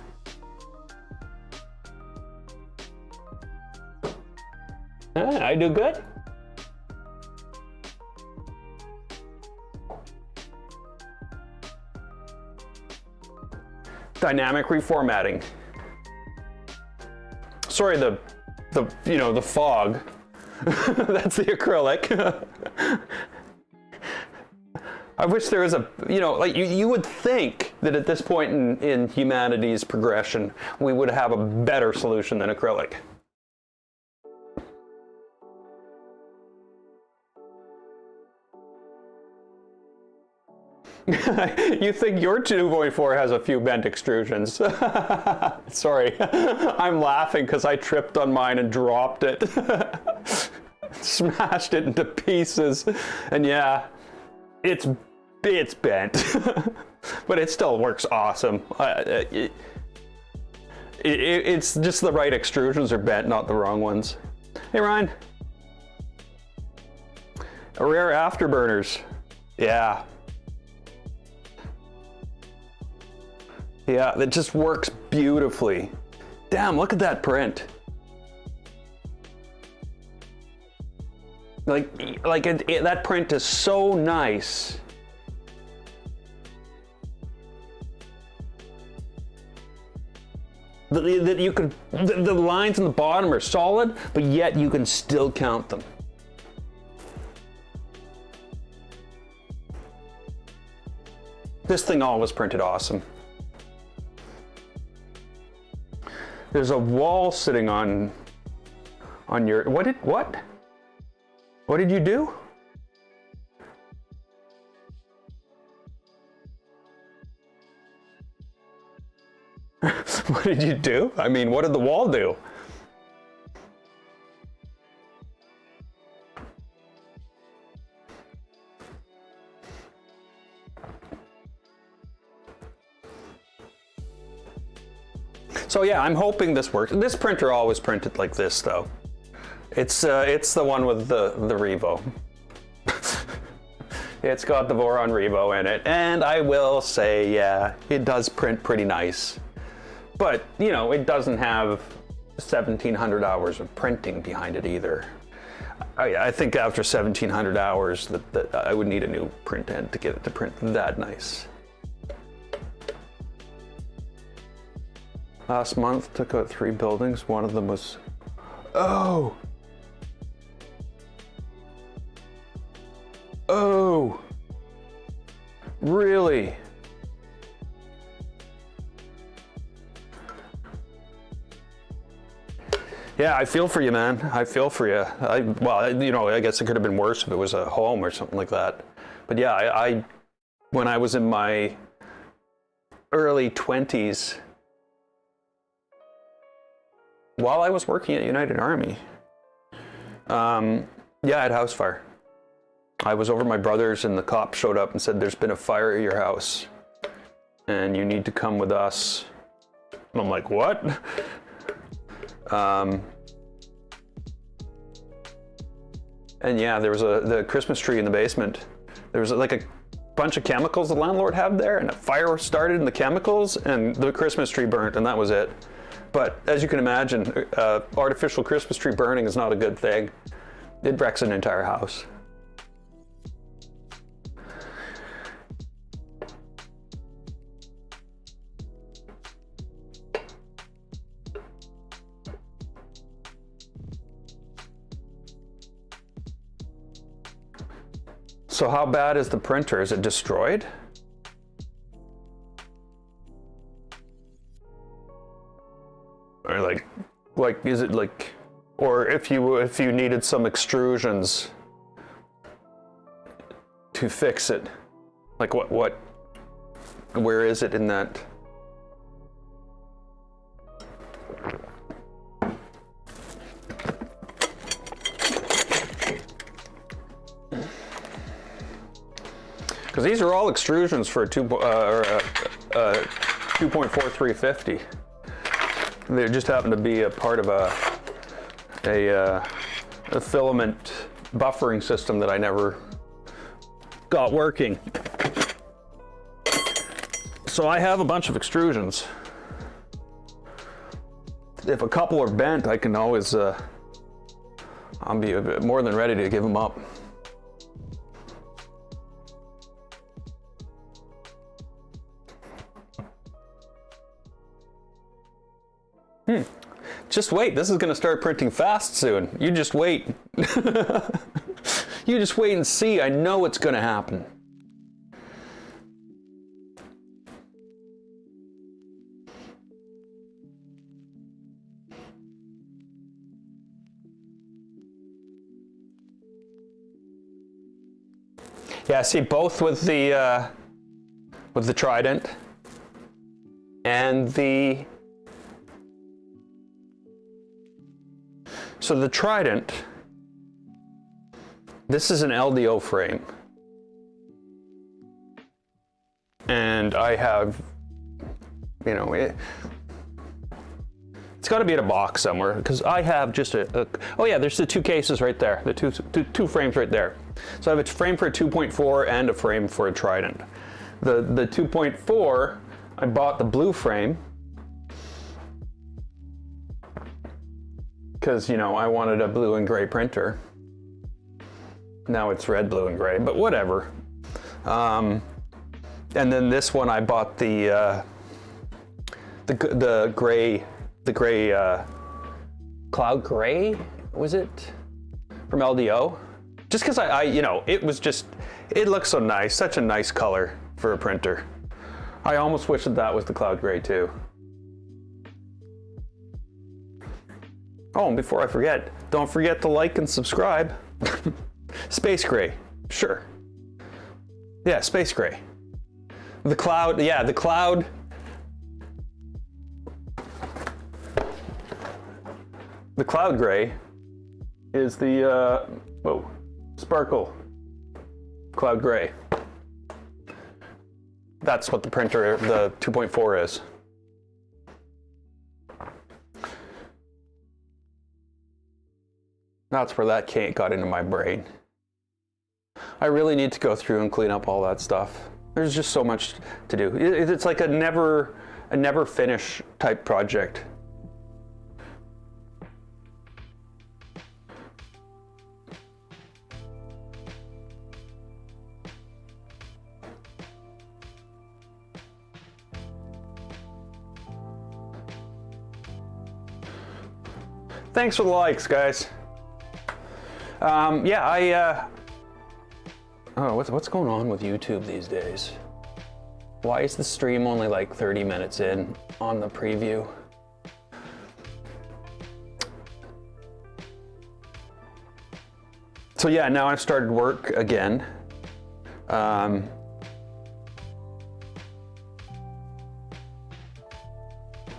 I do good. Dynamic reformatting. Sorry, the fog. That's the acrylic. I wish there was a, like you would think that at this point in humanity's progression, we would have a better solution than acrylic. You think your 2.4 has a few bent extrusions. Sorry, I'm laughing because I tripped on mine and dropped it. Smashed it into pieces. And yeah, it's bent. But it still works awesome. It's just the right extrusions are bent, not the wrong ones. Hey, Ryan. Rare afterburners. Yeah. Yeah, it just works beautifully. Damn, look at that print. That print is so nice. That you could, the lines on the bottom are solid, but yet you can still count them. This thing always printed awesome. There's a wall sitting on your, what did you do? What did you do? I mean, what did the wall do? So yeah, I'm hoping this works. This printer always printed like this though. It's the one with the Revo. It's got the Voron Revo in it, and I will say, yeah, it does print pretty nice. But, you know, it doesn't have 1,700 hours of printing behind it either. I think after 1,700 hours that I would need a new print end to get it to print that nice. Last month, took out 3 buildings. One of them was, oh! Oh! Really? Yeah, I feel for you, man. I feel for you. Well, you know, I guess it could have been worse if it was a home or something like that. But yeah, when I was in my early 20s, while I was working at United Army, yeah, I had a house fire. I was over at my brother's and the cop showed up and said, there's been a fire at your house and you need to come with us. And I'm like, what? And yeah, there was the Christmas tree in the basement. There was like a bunch of chemicals the landlord had there, and a fire started in the chemicals, and the Christmas tree burnt, and that was it. But as you can imagine, artificial Christmas tree burning is not a good thing. It wrecks an entire house. So how bad is the printer? Is it destroyed? Or like is it like, or if you needed some extrusions to fix it, like where is it in that? Because these are all extrusions for a 2.4350. They just happen to be a part of a filament buffering system that I never got working. So I have a bunch of extrusions. If a couple are bent, I can always, I'll be a bit more than ready to give them up. Just wait, this is going to start printing fast soon. You just wait. You just wait and see. I know it's going to happen. Yeah, see, both with the Trident and the... So the Trident, this is an LDO frame. And I have, you know, it's got to be in a box somewhere, because I have just oh yeah, there's the 2 cases right there, the two frames right there. So I have a frame for a 2.4 and a frame for a Trident. The 2.4, I bought the blue frame, because, you know, I wanted a blue and gray printer. Now it's red, blue, and gray, but whatever. And then this one I bought the gray cloud gray, was it? From LDO. Just because I you know, it was just, it looks so nice, such a nice color for a printer. I almost wish that that was the cloud gray too. Oh, and before I forget, don't forget to like and subscribe. Space gray, sure. Yeah, space gray. The cloud, yeah, the cloud. The cloud gray is the, whoa, sparkle cloud gray. That's what the printer, the 2.4 is. That's where that got into my brain. I really need to go through and clean up all that stuff. There's just so much to do. It's like a never finish type project. Thanks for the likes, guys. Yeah, oh, what's going on with YouTube these days? Why is the stream only like 30 minutes in on the preview? So yeah, now I've started work again. I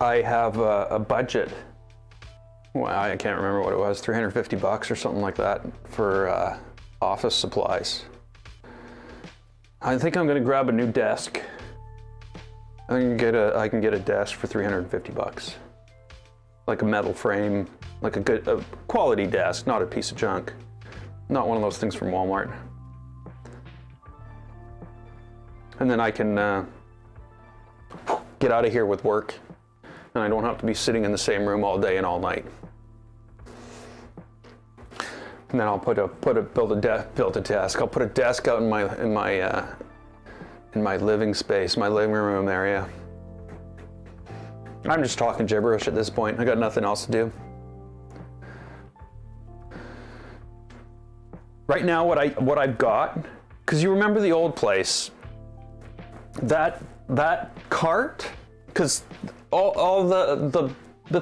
have a budget. Well, I can't remember what it was, 350 bucks or something like that for office supplies. I think I'm gonna grab a new desk. I can get a desk for 350 bucks. Like a metal frame, like a quality desk, not a piece of junk. Not one of those things from Walmart. And then I can get out of here with work, and I don't have to be sitting in the same room all day and all night. And then I'll build a desk. I'll put a desk out in my living space, my living room area. I'm just talking gibberish at this point. I got nothing else to do. Right now, what I've got, because you remember the old place, that cart, because all the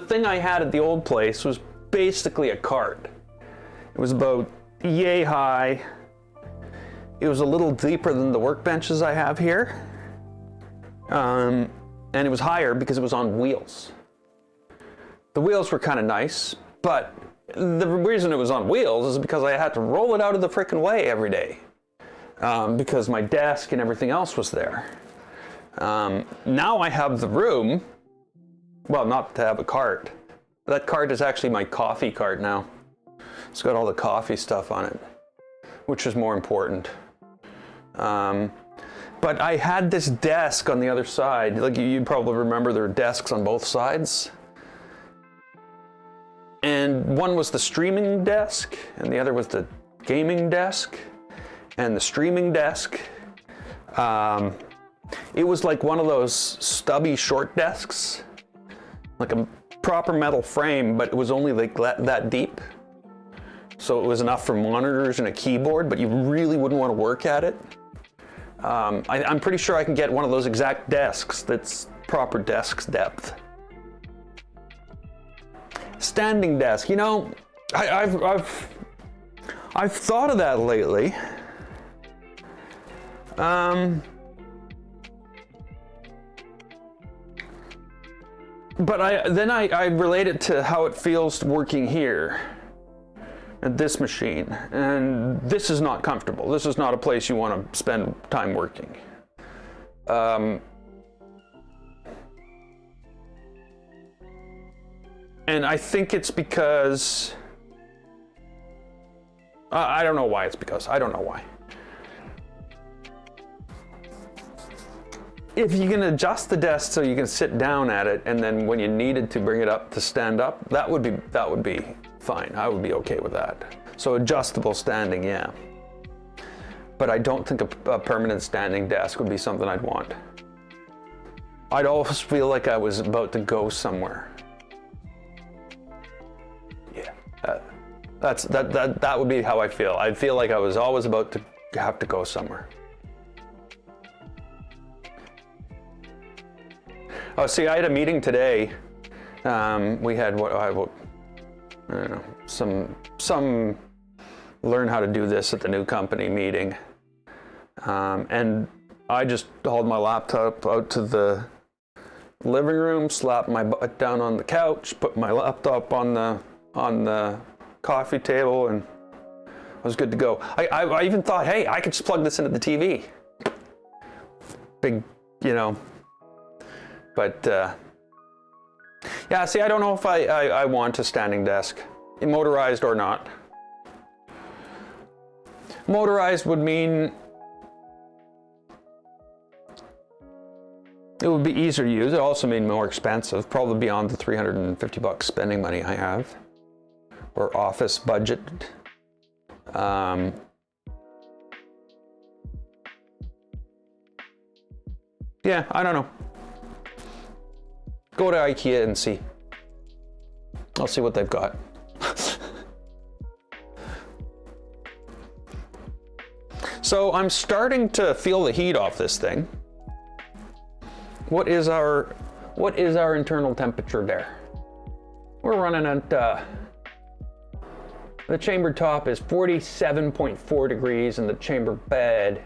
thing I had at the old place was basically a cart. It was about yay high. It was a little deeper than the workbenches I have here. And it was higher because it was on wheels. The wheels were kind of nice, but the reason it was on wheels is because I had to roll it out of the frickin' way every day. Because my desk and everything else was there. Now I have the room, well, not to have a cart. That cart is actually my coffee cart now. It's got all the coffee stuff on it, which is more important. But I had this desk on the other side. Like you probably remember, there were desks on both sides. And one was the streaming desk, and the other was the gaming desk. And the streaming desk, it was like one of those stubby short desks, like a proper metal frame, but it was only like that deep. So it was enough for monitors and a keyboard, but you really wouldn't want to work at it. I'm pretty sure I can get one of those exact desks that's proper desk depth. Standing desk, you know, I've thought of that lately. But I relate it to how it feels working here at this machine, and this is not comfortable. This is not a place you want to spend time working. And I think it's because I don't know why it's because. I don't know why. If you can adjust the desk so you can sit down at it, and then when you needed to bring it up to stand up, that would be fine. I would be okay with that. So adjustable standing, yeah. But I don't think a permanent standing desk would be something I'd want. I'd always feel like I was about to go somewhere. Yeah, that would be how I feel. I'd feel like I was always about to have to go somewhere. Oh, see, I had a meeting today. We had I don't know, some learn how to do this at the new company meeting. And I just hauled my laptop out to the living room, slapped my butt down on the couch, put my laptop on the coffee table, and I was good to go. I even thought, hey, I could just plug this into the TV. Big, you know. But yeah, see, I don't know if I want a standing desk, motorized or not. Motorized would mean it would be easier to use. It also mean more expensive, probably beyond the $350 spending money I have, or office budget. Yeah, I don't know. Go to IKEA and see. I'll see what they've got. So I'm starting to feel the heat off this thing. What is our internal temperature there? We're running at the chamber top is 47.4 degrees and the chamber bed.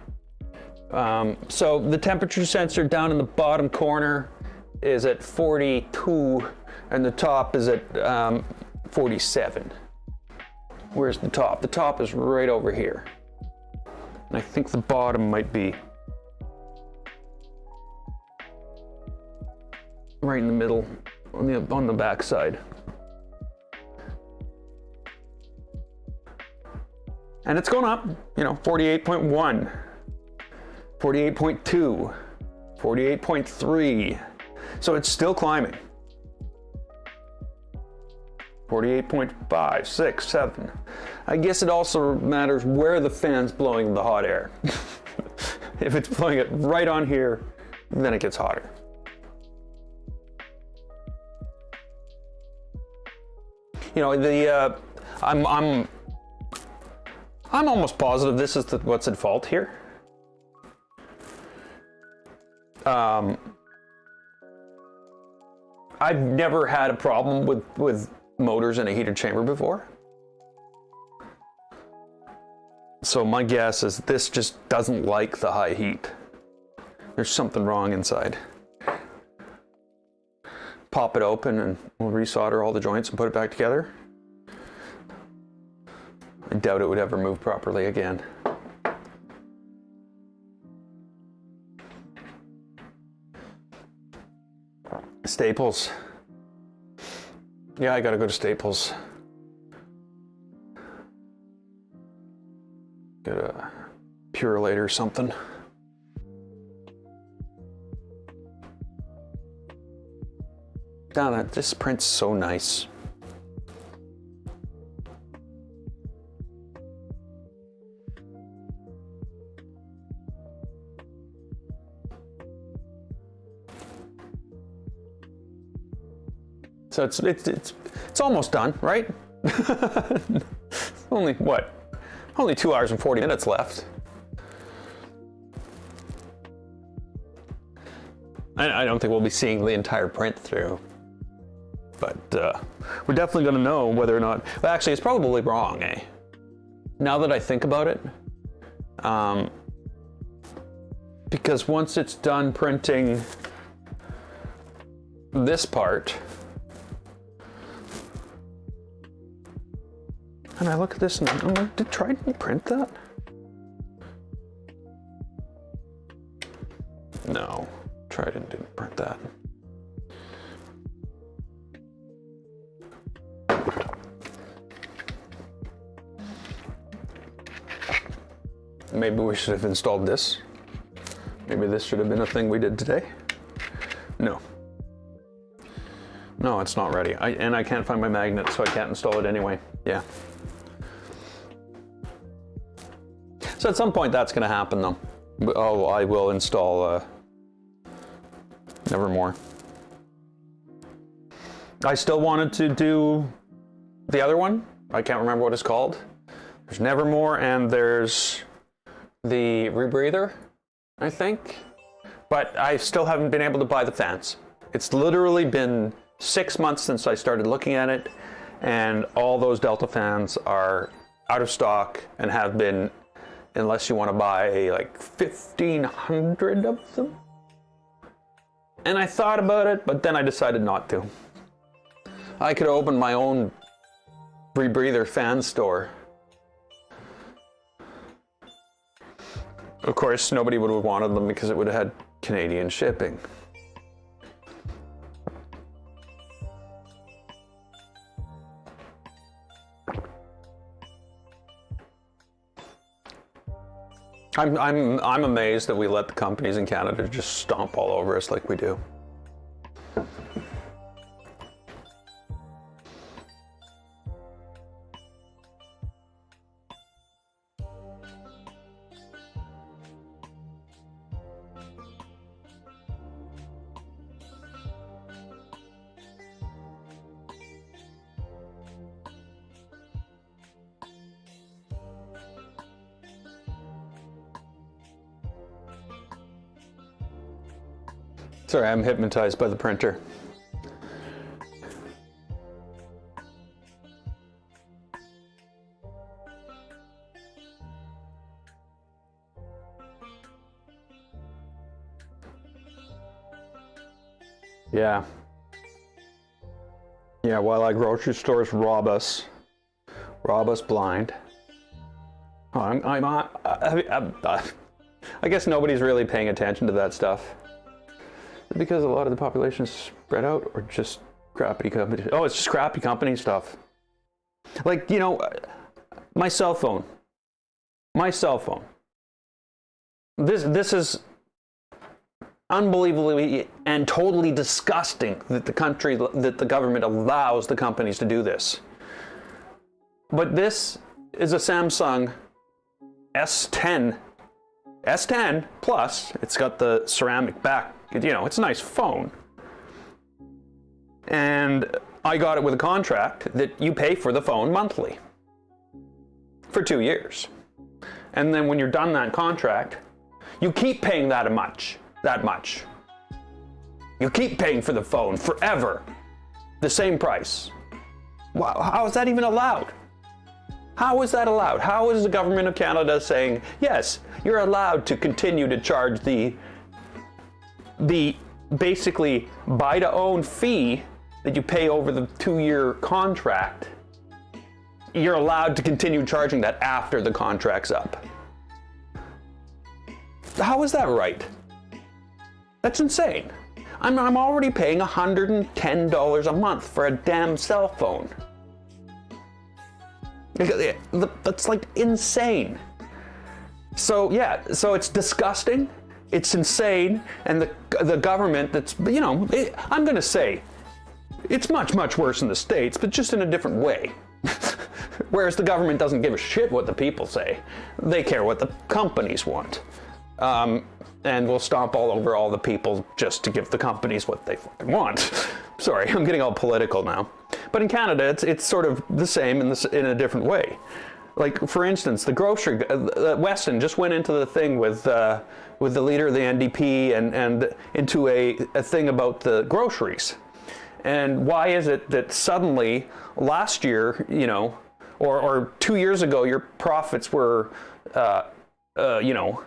So the temperature sensor down in the bottom corner is at 42 and the top is at 47. Where's the top? The top is right over here. And I think the bottom might be right in the middle on the back side. And it's going up, you know, 48.1, 48.2, 48.3. So it's still climbing. 48.5, 6, 7. I guess it also matters where the fan's blowing the hot air. If it's blowing it right on here, then it gets hotter. You know, I'm almost positive this is what's at fault here. I've never had a problem with motors in a heated chamber before. So my guess is this just doesn't like the high heat. There's something wrong inside. Pop it open and we'll resolder all the joints and put it back together. I doubt it would ever move properly again. Staples. Yeah, I gotta go to Staples. Get a Purolite or something. God, this print's so nice. So it's almost done, right? Only what? Only 2 hours and 40 minutes left. I don't think we'll be seeing the entire print through, but we're definitely going to know whether or not. Well, actually, it's probably wrong, eh? Now that I think about it, because once it's done printing this part, and I look at this and I'm like, did Trident print that? No, Trident didn't print that. Maybe we should have installed this. Maybe this should have been a thing we did today. No. No, it's not ready. And I can't find my magnet, so I can't install it anyway. Yeah. So at some point that's going to happen though. Oh, I will install Nevermore. I still wanted to do the other one. I can't remember what it's called. There's Nevermore and there's the rebreather, I think. But I still haven't been able to buy the fans. It's literally been 6 months since I started looking at it, and all those Delta fans are out of stock and have been, unless you want to buy like 1,500 of them. And I thought about it, but then I decided not to. I could open my own rebreather fan store. Of course, nobody would have wanted them because it would have had Canadian shipping. I'm amazed that we let the companies in Canada just stomp all over us like we do. Sorry, I'm hypnotized by the printer. Yeah. Yeah, while our grocery stores rob us blind. Oh, I guess nobody's really paying attention to that stuff. Because a lot of the population is spread out, or just crappy company? Oh, it's just crappy company stuff. Like, you know, my cell phone. This is unbelievably and totally disgusting that the government allows the companies to do this. But this is a Samsung S10 Plus. It's got the ceramic back. You know, it's a nice phone. And I got it with a contract that you pay for the phone monthly for 2 years. And then when you're done that contract, you keep paying that much. You keep paying for the phone forever. The same price. Wow, how is that even allowed? How is that allowed? How is the government of Canada saying, yes, you're allowed to continue to charge the basically buy-to-own fee that you pay over the 2-year contract? You're allowed to continue charging that after the contract's up. How is that right? That's insane. I'm already paying $110 a month for a damn cell phone. That's like insane. So yeah, so it's disgusting. It's insane, and the government that's, you know, I'm going to say, it's much, much worse in the States, but just in a different way. Whereas the government doesn't give a shit what the people say. They care what the companies want. And will stomp all over all the people just to give the companies what they fucking want. Sorry, I'm getting all political now. But in Canada, it's sort of the same in a different way. Like, for instance, the grocery, Weston just went into the thing with the leader of the NDP and into a thing about the groceries. And why is it that suddenly last year, you know, or 2 years ago, your profits were, you know,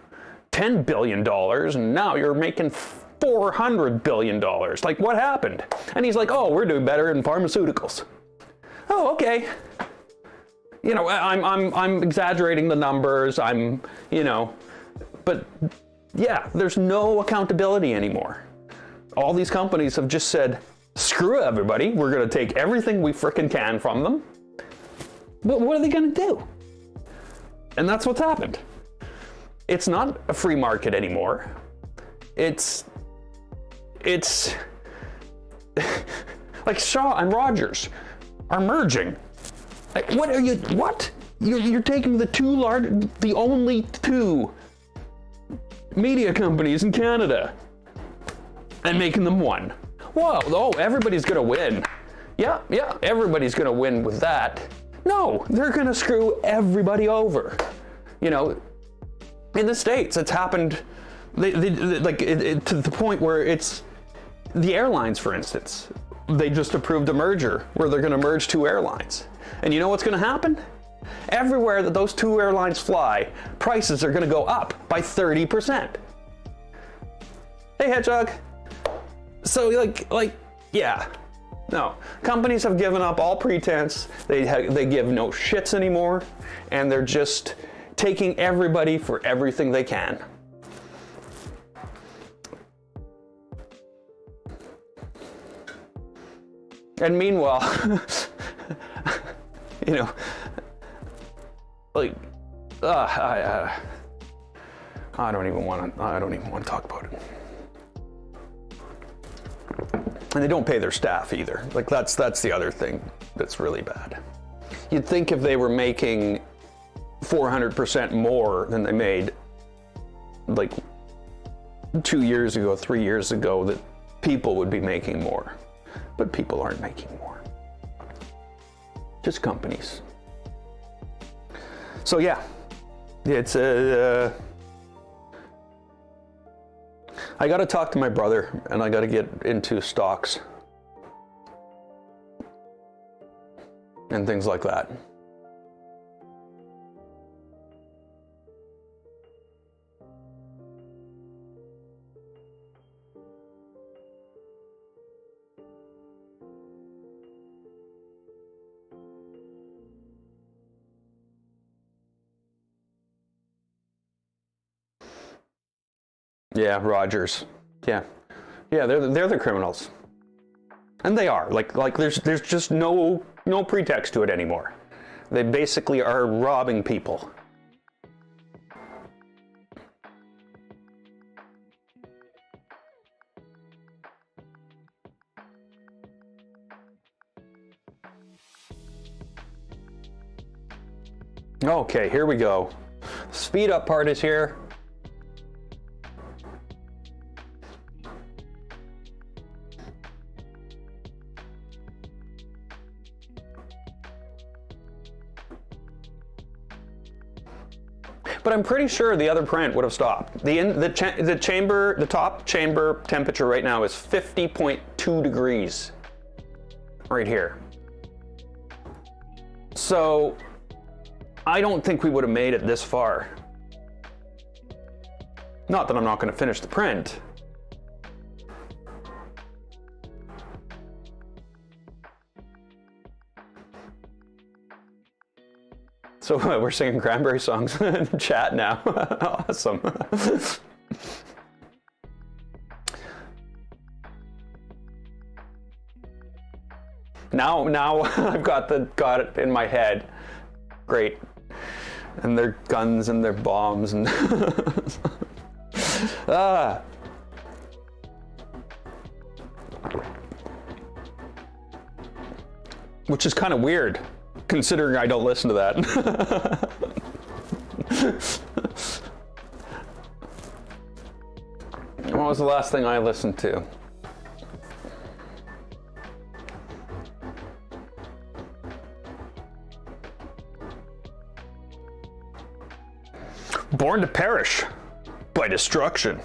$10 billion, and now you're making $400 billion. Like, what happened? And he's like, oh, we're doing better in pharmaceuticals. Oh, okay. You know, I'm exaggerating the numbers. You know, but yeah, there's no accountability anymore. All these companies have just said, screw everybody. We're going to take everything we frickin' can from them. But what are they going to do? And that's what's happened. It's not a free market anymore. It's like Shaw and Rogers are merging. Like, what? You're taking the only two media companies in Canada and making them one. Whoa, oh, everybody's gonna win. Yeah, everybody's gonna win with that. No, they're gonna screw everybody over. You know, in the States, it's happened to the point where The airlines, for instance, they just approved a merger where they're going to merge 2 airlines. And you know what's going to happen? Everywhere that those 2 airlines fly, prices are going to go up by 30%. Hey, Hedgehog. So yeah. No, companies have given up all pretense. They give no shits anymore, and they're just taking everybody for everything they can. And meanwhile, you know, like, I don't even want to talk about it. And they don't pay their staff either. Like that's the other thing that's really bad. You'd think if they were making 400% more than they made like 2 years ago, 3 years ago, that people would be making more. But people aren't making more. Just companies. So yeah, it's I got to talk to my brother, and I got to get into stocks and things like that. Yeah, Rogers. Yeah, they're the criminals, and they are. Like there's just no pretext to it anymore. They basically are robbing people. Okay, here we go. Speed up part is here. But I'm pretty sure the other print would have stopped. The top chamber temperature right now is 50.2 degrees. Right here. So I don't think we would have made it this far. Not that I'm not going to finish the print. So we're singing cranberry songs in the chat now. Awesome. Now I've got it in my head. Great. And their guns and their bombs and Which is kind of weird, considering I don't listen to that. What was the last thing I listened to? Born to Perish by Destruction.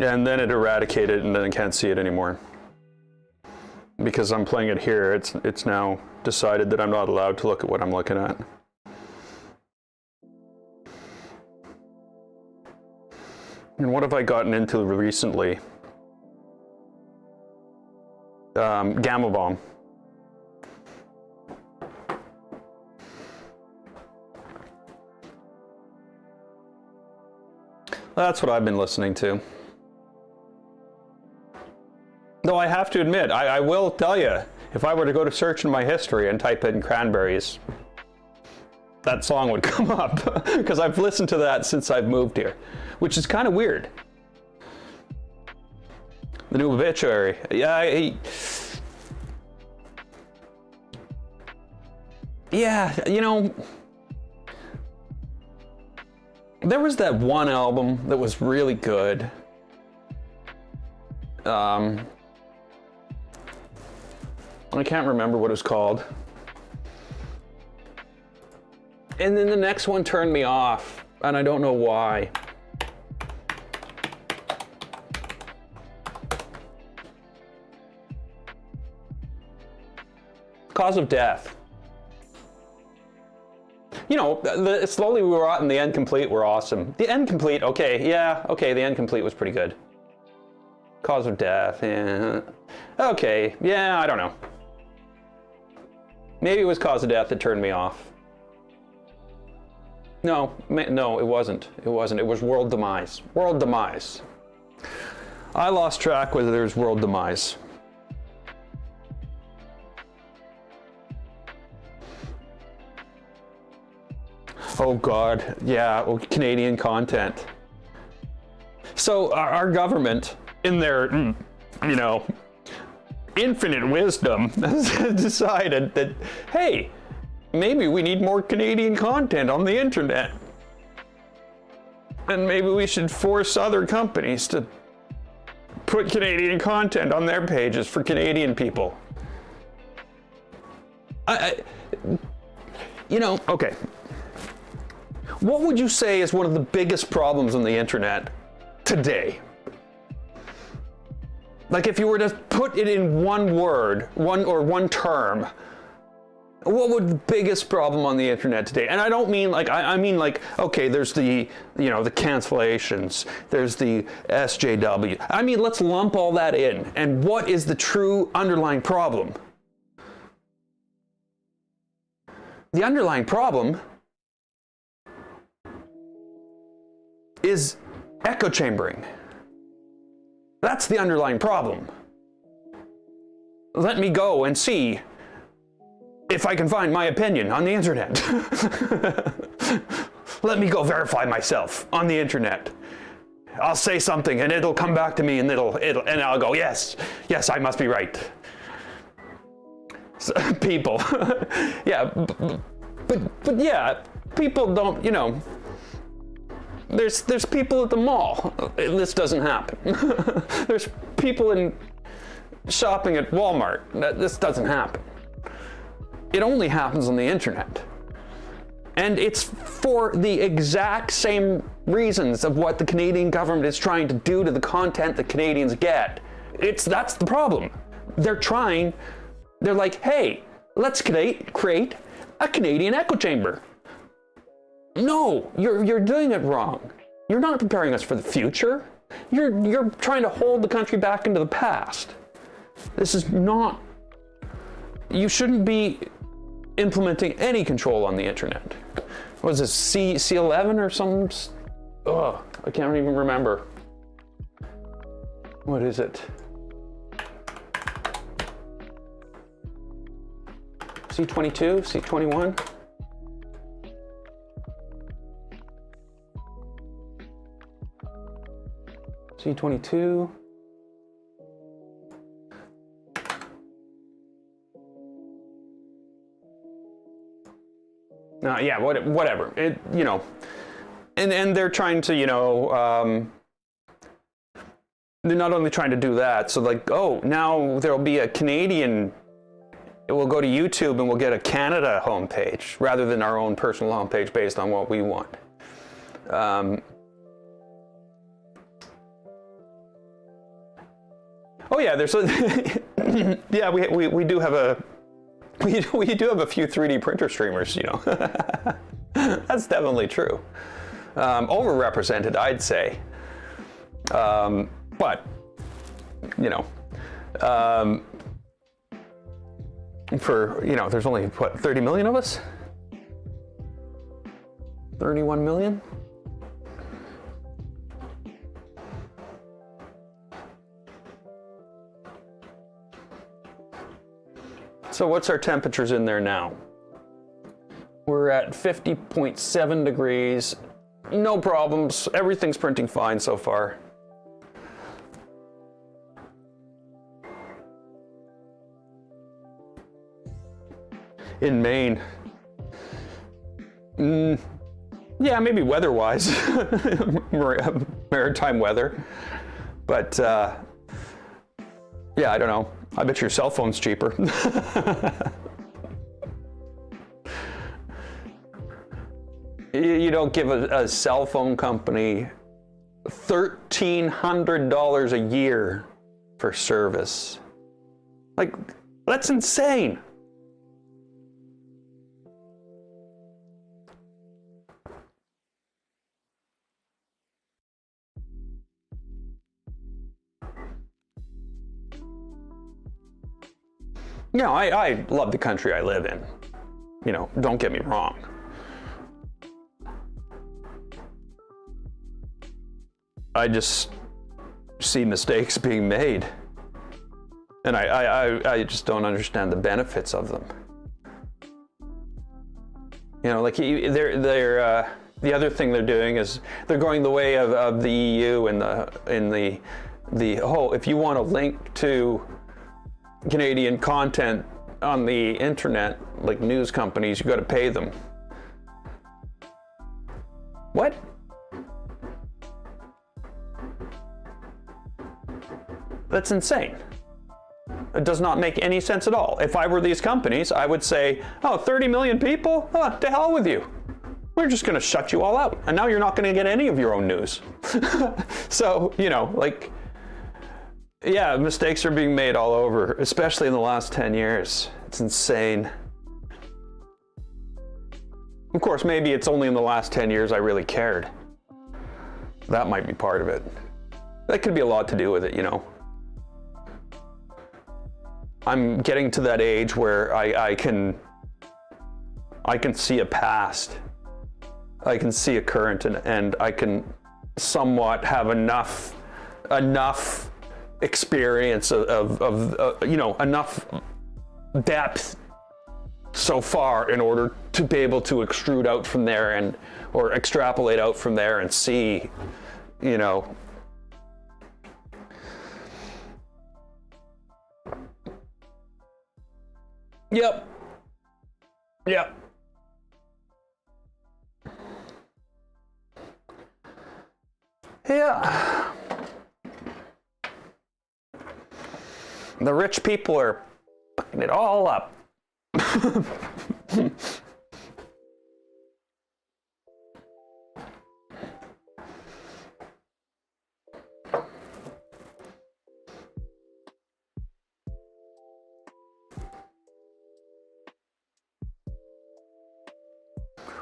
And then it eradicated, and then I can't see it anymore. Because I'm playing it here, it's now decided that I'm not allowed to look at what I'm looking at. And what have I gotten into recently? Gamma Bomb. That's what I've been listening to. Though I have to admit, I will tell you, if I were to go to search in my history and type in Cranberries, that song would come up, because I've listened to that since I've moved here, which is kind of weird. The new Obituary. Yeah, yeah, you know, there was that one album that was really good. I can't remember what it was called. And then the next one turned me off, and I don't know why. Cause of death. You know, the slowly we were out and the end complete were awesome. The end complete, okay, yeah, okay, the end complete was pretty good. Cause of death, yeah. Okay, yeah, I don't know. Maybe it was cause of death that turned me off. No, it wasn't. It wasn't. It was world demise. World demise. I lost track whether there's world demise. Oh God, yeah, well, Canadian content. So our government, in their, you know, infinite wisdom, has decided that, hey, maybe we need more Canadian content on the internet. And maybe we should force other companies to put Canadian content on their pages for Canadian people. You know, okay. What would you say is one of the biggest problems on the internet today? Like if you were to put it in one word, one term, what would the biggest problem on the internet today? And I don't mean like, I mean like, okay, there's the, you know, the cancellations, there's the SJW. I mean, let's lump all that in. And what is the true underlying problem? The underlying problem is echo chambering. That's the underlying problem. Let me go and see if I can find my opinion on the internet. Let me go verify myself on the internet. I'll say something and it'll come back to me and and I'll go, yes, I must be right. So, people, yeah, but yeah, people don't, you know, there's people at the mall. This doesn't happen. There's people in shopping at Walmart. This doesn't happen. It only happens on the internet. And it's for the exact same reasons of what the Canadian government is trying to do to the content that Canadians get. That's the problem. They're like, hey, let's create a Canadian echo chamber. No, you're doing it wrong. You're not preparing us for the future. You're trying to hold the country back into the past. This is not, you shouldn't be implementing any control on the internet. What is this, C11 or something? Oh, I can't even remember. What is it? C22, C21? C22. Yeah, whatever. It, you know, and they're trying to, you know, they're not only trying to do that. So like, oh, now there'll be a Canadian. We'll go to YouTube and we'll get a Canada homepage rather than our own personal homepage based on what we want. Oh yeah, there's a, yeah, we do have a, we do have a few 3D printer streamers, you know. That's definitely true. Overrepresented, I'd say. But, you know, for, you know, there's only, what, 30 million of us? 31 million? So what's our temperatures in there now? We're at 50.7 degrees. No problems. Everything's printing fine so far. In Maine. Yeah, maybe weather-wise. Maritime weather. But, yeah, I don't know. I bet your cell phone's cheaper. You don't give a cell phone company $1,300 a year for service. Like, that's insane. You know, I love the country I live in. You know, don't get me wrong. I just see mistakes being made. And I just don't understand the benefits of them. You know, like the other thing they're doing is they're going the way of the EU and the whole, if you want to link to Canadian content on the internet, like news companies, you got to pay them. What? That's insane. It does not make any sense at all. If I were these companies, I would say, oh, 30 million people? Oh, to hell with you. We're just going to shut you all out. And now you're not going to get any of your own news. So, you know, like, yeah, mistakes are being made all over, especially in the last 10 years. It's insane. Of course, maybe it's only in the last 10 years I really cared. That might be part of it. That could be a lot to do with it, you know. I'm getting to that age where I can see a past. I can see a current, and I can somewhat have enough experience of you know, enough depth so far in order to be able to extrude out from there or extrapolate out from there and see, you know. Yep. Yeah. The rich people are fucking it all up.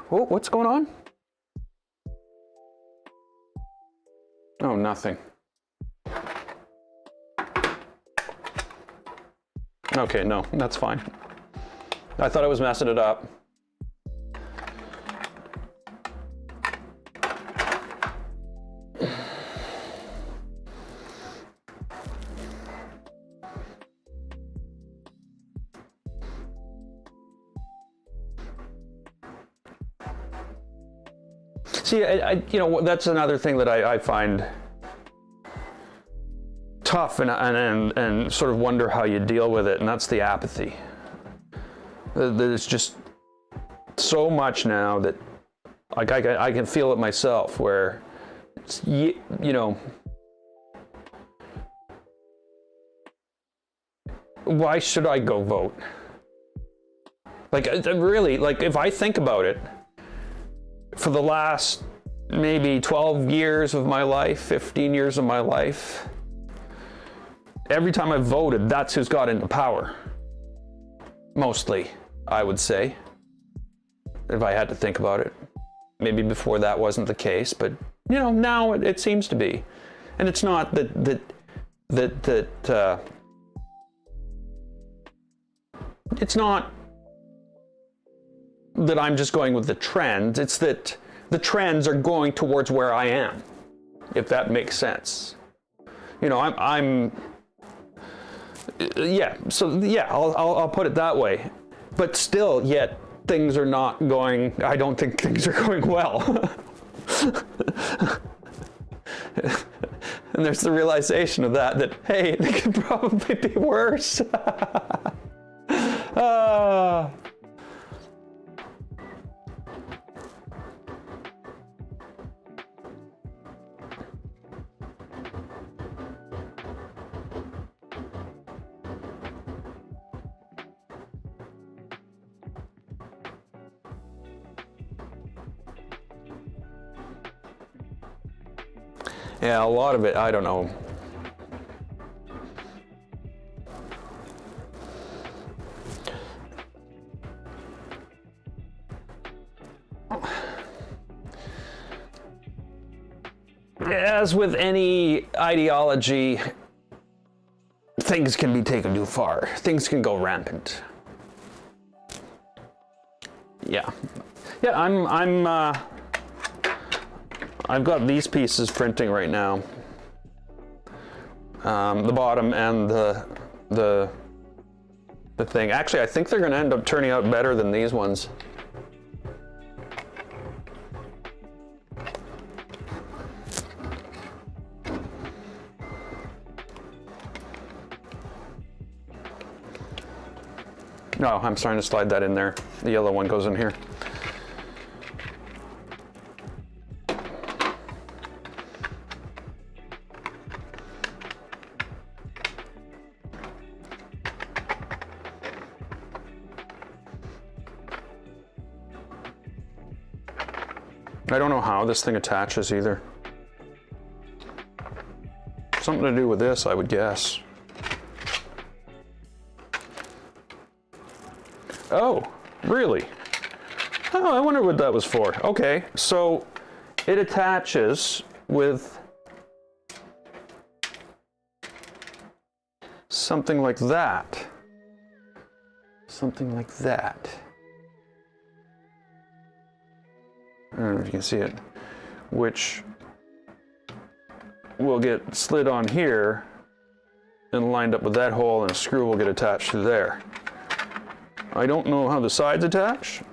Oh, what's going on? Oh, nothing. Okay, no, that's fine. I thought I was messing it up. See, you know, that's another thing that I find tough and sort of wonder how you deal with it, and that's the apathy. There's just so much now that, like, I can feel it myself, where it's, you know, why should I go vote? Like, really, like, if I think about it, for the last maybe 12 years of my life, 15 years of my life, every time I voted, that's who's got into power. Mostly, I would say, if I had to think about it. Maybe before that wasn't the case, but, you know, now it seems to be. And it's not it's not that I'm just going with the trend, it's that the trends are going towards where I am, if that makes sense. You know, yeah, so yeah, I'll put it that way. But still, yet, things are not going, I don't think things are going well. And there's the realization of that hey, it could probably be worse. Yeah, a lot of it, I don't know. As with any ideology, things can be taken too far. Things can go rampant. Yeah. Yeah, I've got these pieces printing right now. The bottom and the thing. Actually, I think they're going to end up turning out better than these ones. No, I'm starting to slide that in there. The yellow one goes in here. I don't know how this thing attaches either. Something to do with this, I would guess. Oh, really? Oh, I wonder what that was for. Okay, so it attaches with something like that. Something like that. I don't know if you can see it, which will get slid on here and lined up with that hole, and a screw will get attached to there. I don't know how the sides attach,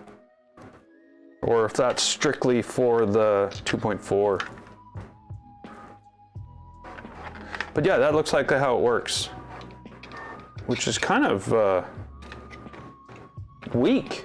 or if that's strictly for the 2.4. But yeah, that looks like how it works, which is kind of weak.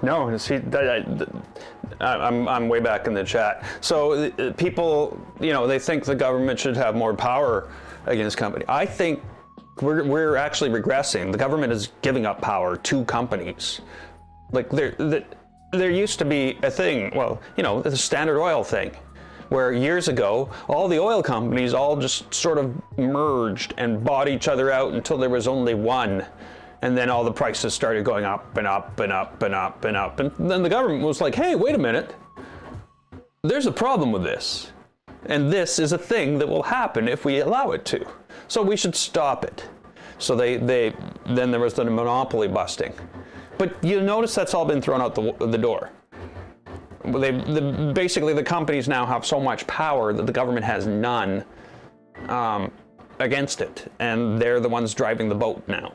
No, see, I'm way back in the chat. So people, you know, they think the government should have more power against company. I think we're actually regressing. The government is giving up power to companies. Like there used to be a thing, well, you know, the Standard Oil thing, where years ago, all the oil companies all just sort of merged and bought each other out until there was only one. And then all the prices started going up and up and up and up and up. And then the government was like, hey, wait a minute. There's a problem with this. And this is a thing that will happen if we allow it to. So we should stop it. So then there was the monopoly busting. But you notice that's all been thrown out the door. Basically, the companies now have so much power that the government has none against it. And they're the ones driving the boat now.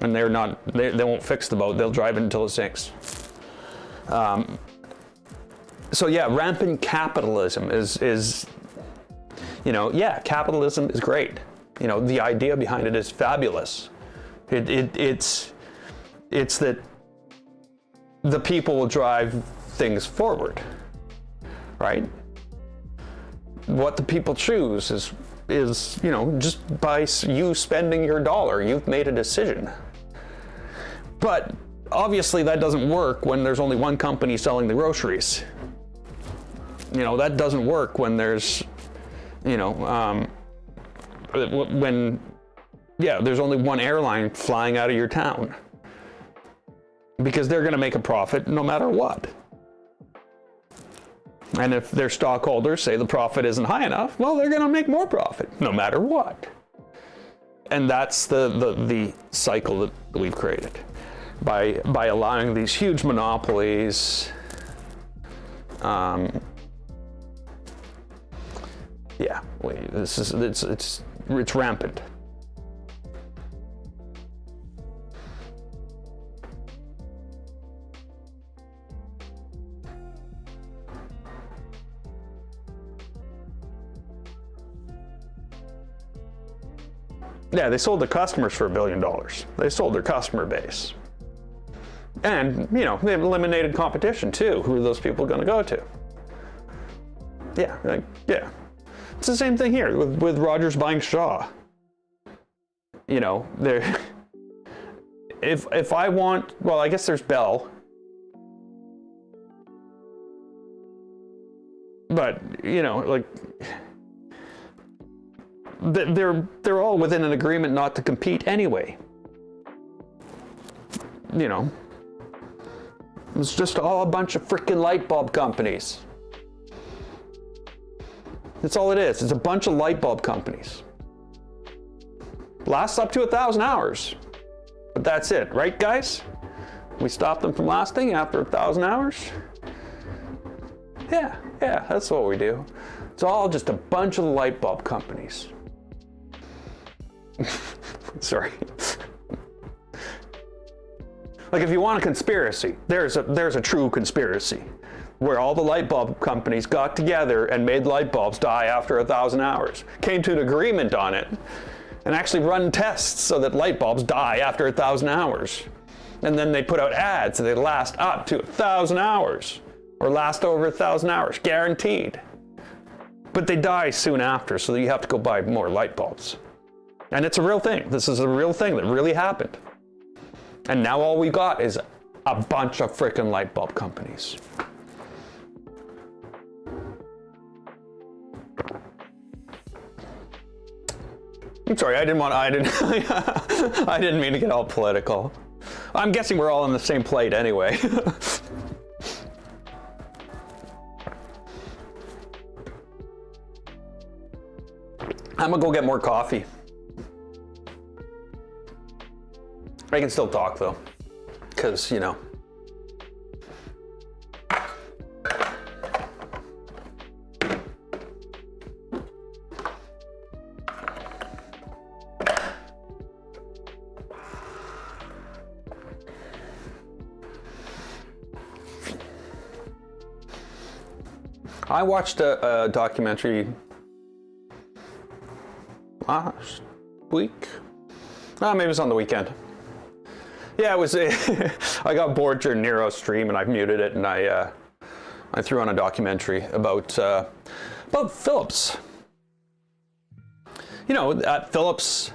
And they won't fix the boat, they'll drive it until it sinks. So yeah, rampant capitalism is, you know, yeah, capitalism is great. You know, the idea behind it is fabulous. It's that the people will drive things forward, right? What the people choose is, you know, just by you spending your dollar, you've made a decision. But obviously that doesn't work when there's only one company selling the groceries. You know, that doesn't work when there's, you know, there's only one airline flying out of your town. Because they're going to make a profit no matter what. And if their stockholders say the profit isn't high enough, well, they're going to make more profit no matter what. And that's the cycle that we've created by allowing these huge monopolies Yeah, this is it's rampant. Yeah, they sold their customers for $1 billion. They sold their customer base. And, you know, they've eliminated competition too. Who are those people going to go to? Yeah, yeah. It's the same thing here with Rogers buying Shaw. You know, if I want, well, I guess there's Bell. But, you know, like, they're all within an agreement not to compete anyway. You know, it's just all a bunch of freaking light bulb companies. That's all it is. It's a bunch of light bulb companies. Lasts up to 1,000 hours, but that's it, right, guys? We stop them from lasting after 1,000 hours. Yeah, that's what we do. It's all just a bunch of light bulb companies. Sorry. Like, if you want a conspiracy, there's a true conspiracy where all the light bulb companies got together and made light bulbs die after 1,000 hours, came to an agreement on it, and actually run tests so that light bulbs die after 1,000 hours. And then they put out ads so they last up to 1,000 hours or last over 1,000 hours, guaranteed. But they die soon after, so you have to go buy more light bulbs. And it's a real thing. This is a real thing that really happened. And now all we got is a bunch of frickin' light bulb companies. I'm sorry, I didn't mean to get all political. I'm guessing we're all on the same plate anyway. I'm gonna go get more coffee. I can still talk though, because, you know. I watched a documentary last week. Maybe it was on the weekend. Yeah, it was. I got bored during Nero's stream, and I muted it, and I threw on a documentary about Philips. You know, at Philips,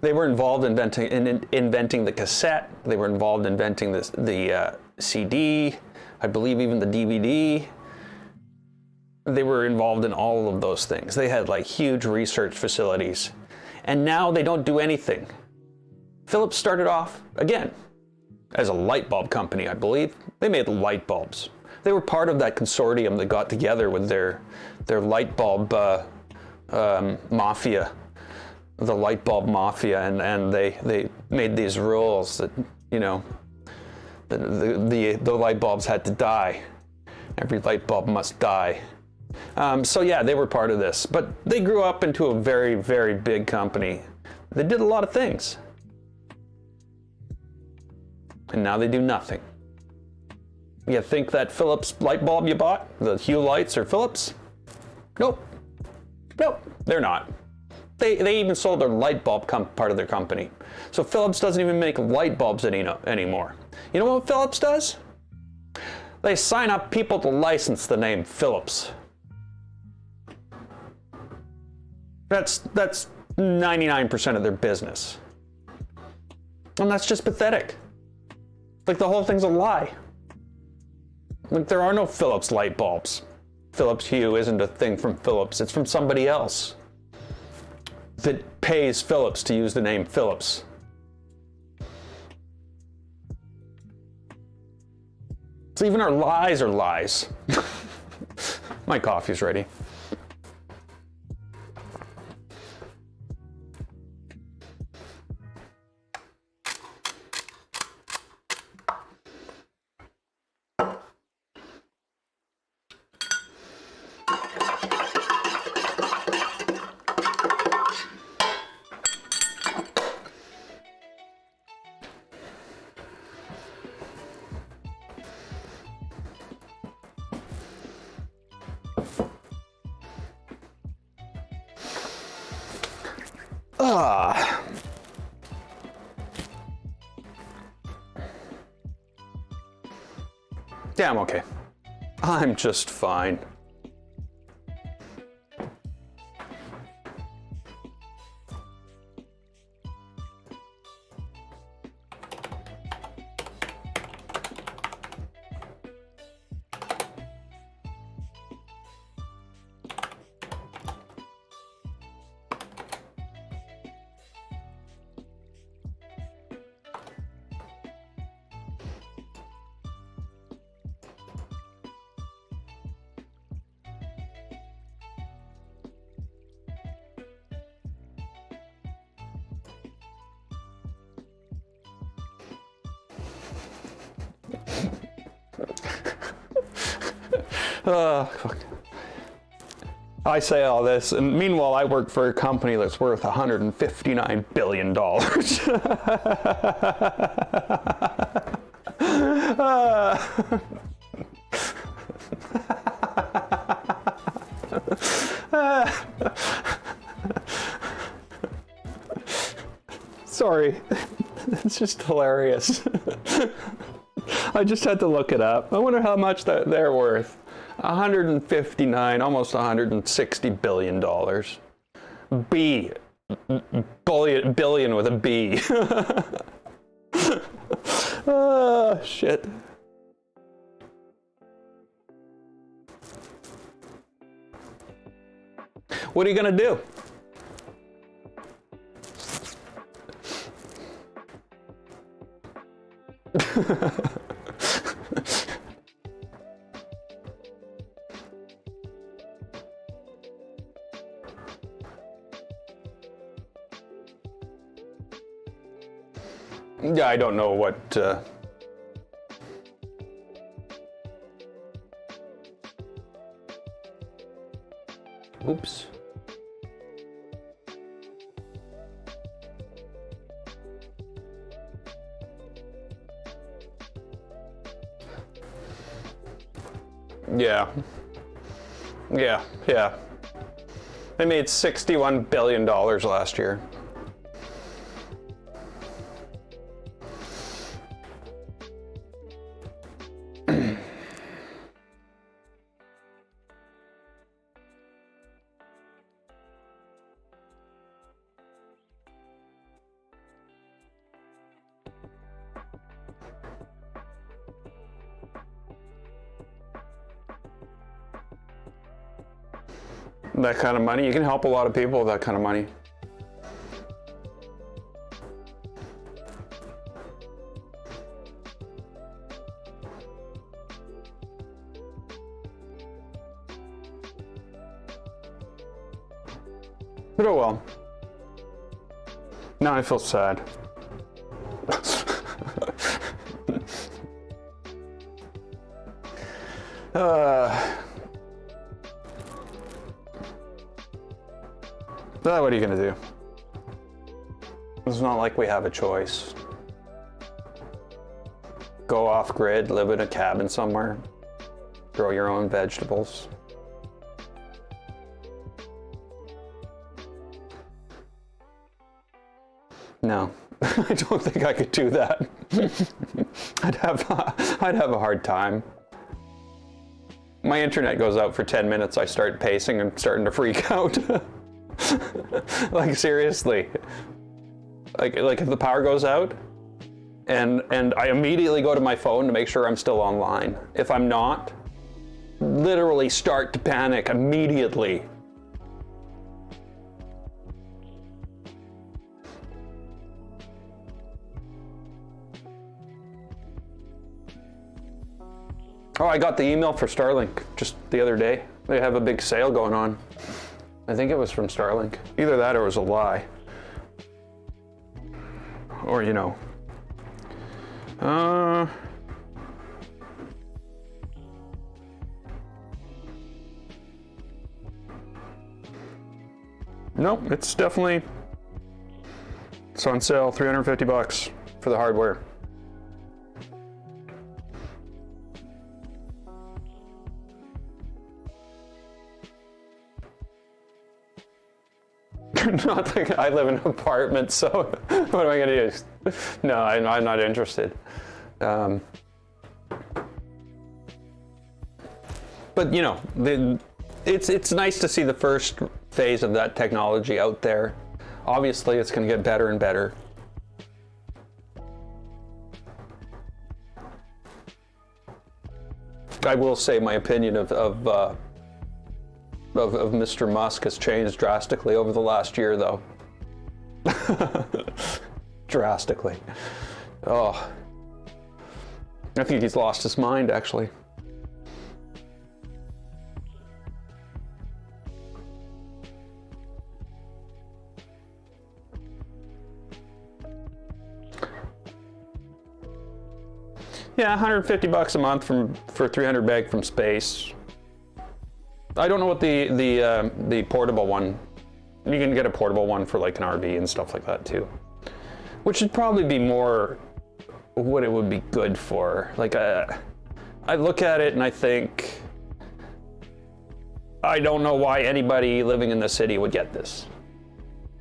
they were involved in inventing the cassette. They were involved in inventing the CD. I believe even the DVD. They were involved in all of those things. They had like huge research facilities, and now they don't do anything. Philips started off, again, as a light bulb company, I believe. They made light bulbs. They were part of that consortium that got together with their light bulb mafia, the light bulb mafia, and they made these rules that, you know, the light bulbs had to die. Every light bulb must die. So yeah, they were part of this, but they grew up into a very, very big company. They did a lot of things. And now they do nothing. You think that Philips light bulb you bought, the Hue lights, are Philips? Nope. Nope, they're not. They even sold their light bulb part of their company. So Philips doesn't even make light bulbs anymore. You know what Philips does? They sign up people to license the name Philips. That's 99% of their business. And that's just pathetic. Like, the whole thing's a lie. Like, there are no Philips light bulbs. Philips Hue isn't a thing from Philips. It's from somebody else that pays Philips to use the name Philips. So even our lies are lies. My coffee's ready. Ah. Yeah, I'm okay. I'm just fine. Fuck. I say all this, and meanwhile I work for a company that's worth $159 billion. Sorry, it's just hilarious. I just had to look it up. I wonder how much they're worth. 159, almost $160 billion. Billion with a B. Oh, shit. What are you gonna do? Yeah, I don't know what. Oops. Yeah. Yeah. They made $61 billion last year. That kind of money, you can help a lot of people with that kind of money. But oh well. Now I feel sad. What are you gonna do? It's not like we have a choice. Go off grid, live in a cabin somewhere, grow your own vegetables. No, I don't think I could do that. I'd have a hard time. My internet goes out for 10 minutes, I start pacing and starting to freak out. Like seriously. Like if the power goes out and I immediately go to my phone to make sure I'm still online. If I'm not, literally start to panic immediately. Oh, I got the email for Starlink just the other day. They have a big sale going on. I think it was from Starlink. Either that or it was a lie. Or, you know. Nope, it's on sale, $350 for the hardware. Not like I live in an apartment, so what am I going to do? No, I'm not interested. But you know, it's nice to see the first phase of that technology out there. Obviously, it's going to get better and better. I will say my opinion of Mr. Musk has changed drastically over the last year, though. Drastically. Oh, I think he's lost his mind, actually. Yeah, $150 a month for 300 meg from space. I don't know what the portable one. You can get a portable one for like an RV and stuff like that too, which should probably be more what it would be good for. Like I look at it and I think, I don't know why anybody living in the city would get this.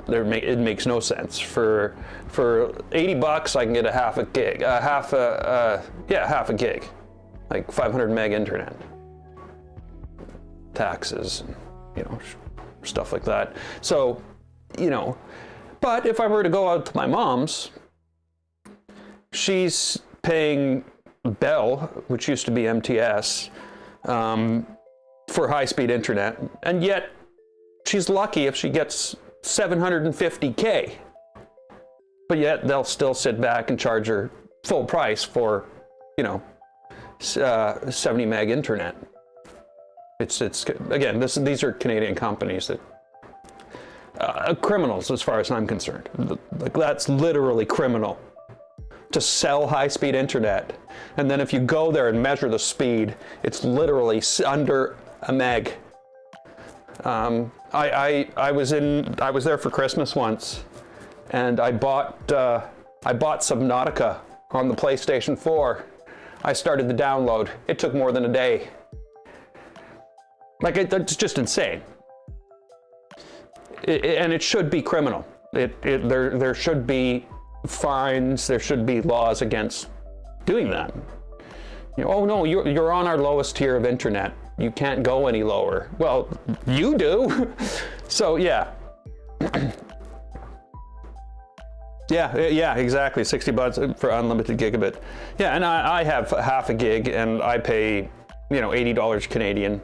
It makes no sense. For $80, I can get a half a gig, like 500 meg internet. Taxes, you know, stuff like that. So, you know, but if I were to go out to my mom's, she's paying Bell, which used to be MTS, for high-speed internet, and yet she's lucky if she gets 750K, but yet they'll still sit back and charge her full price for, you know, 70 meg internet. It's again, these are Canadian companies that criminals, as far as I'm concerned. Like, that's literally criminal to sell high-speed internet, and then if you go there and measure the speed, it's literally under a meg. I was there for Christmas once, and I bought Subnautica on the PlayStation 4. I started the download. It took more than a day. Like, it's just insane. And it should be criminal. There should be fines. There should be laws against doing that. You know, oh no, you're on our lowest tier of internet. You can't go any lower. Well, you do. So yeah. yeah, exactly. $60 for unlimited gigabit. Yeah, and I have half a gig, and I pay, you know, $80 Canadian.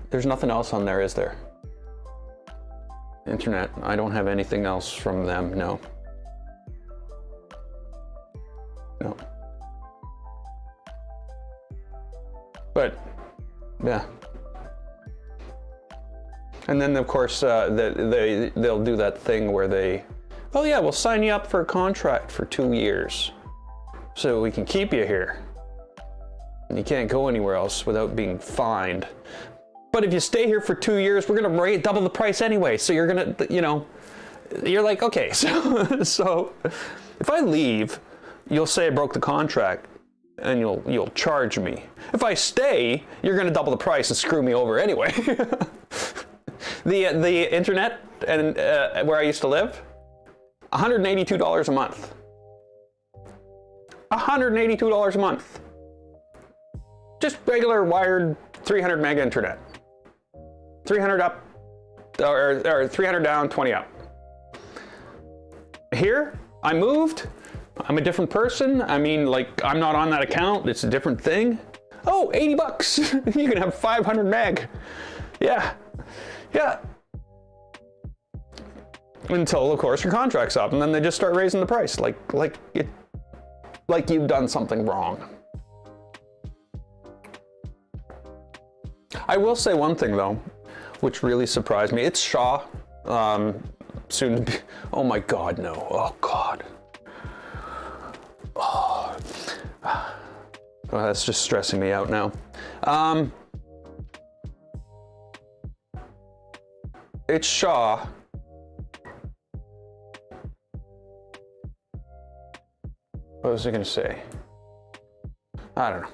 There's nothing else on there, is there? Internet. I don't have anything else from them. No. No. But yeah. And then of course they'll do that thing where they, oh yeah, we'll sign you up for a contract for 2 years so we can keep you here. And you can't go anywhere else without being fined. But if you stay here for 2 years, we're gonna double the price anyway. So you're gonna, you know, you're like, okay, so if I leave, you'll say I broke the contract, and you'll charge me. If I stay, you're gonna double the price and screw me over anyway. The internet and where I used to live, $182 a month. $182 a month. Just regular wired 300 meg internet. 300 up, or 300 down, 20 up. Here, I moved. I'm a different person. I mean, like, I'm not on that account. It's a different thing. Oh, $80. You can have 500 meg. Yeah. Yeah. Until, of course, your contract's up, and then they just start raising the price, like you've done something wrong. I will say one thing, though, which really surprised me. It's Shaw, soon to be. Oh my God, no. Oh God. Oh, that's just stressing me out now. It's Shaw. What was I going to say? I don't know.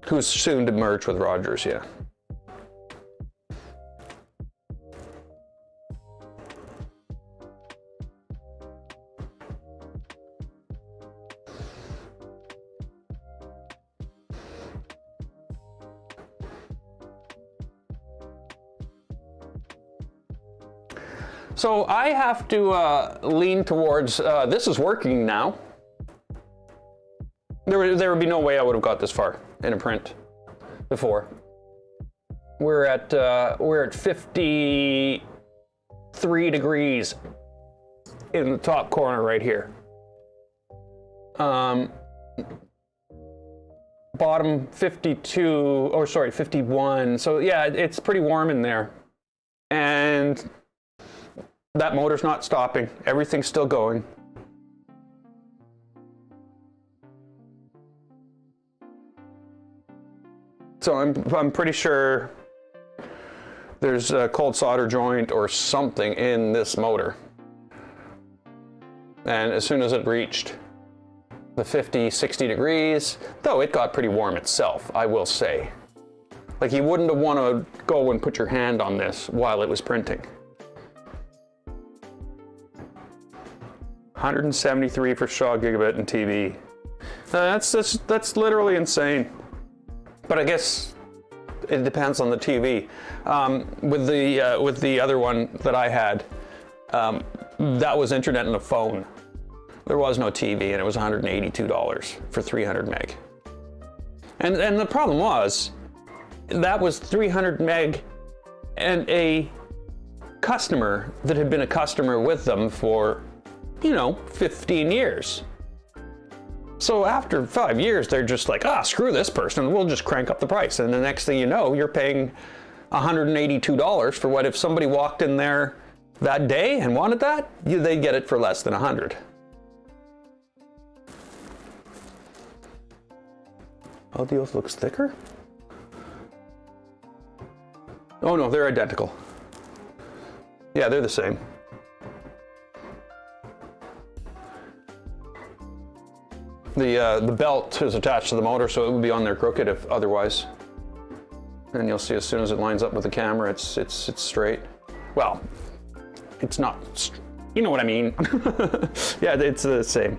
Who's soon to merge with Rogers, yeah. So I have to lean towards, this is working now. There would be no way I would have got this far in a print before. We're at 53 degrees in the top corner right here. Bottom 52, or sorry, 51. So yeah, it's pretty warm in there. And that motor's not stopping. Everything's still going. So I'm pretty sure there's a cold solder joint or something in this motor. And as soon as it reached the 50, 60 degrees, though it got pretty warm itself, I will say. Like you wouldn't have want to go and put your hand on this while it was printing. 173 for Shaw Gigabit and TV. That's literally insane. But I guess it depends on the TV. With the other one that I had, that was internet and a phone. There was no TV, and it was $182 for 300 meg. And the problem was, that was 300 meg and a customer that had been a customer with them for, 15 years. So after 5 years, they're just like, screw this person, we'll just crank up the price. And the next thing you know, you're paying $182 for what if somebody walked in there that day and wanted that, they'd get it for less than 100. LDO looks thicker? Oh no, they're identical. Yeah, they're the same. The belt is attached to the motor, so it would be on there crooked if otherwise. And you'll see as soon as it lines up with the camera, it's straight. Well, it's not, you know what I mean. Yeah, it's the same.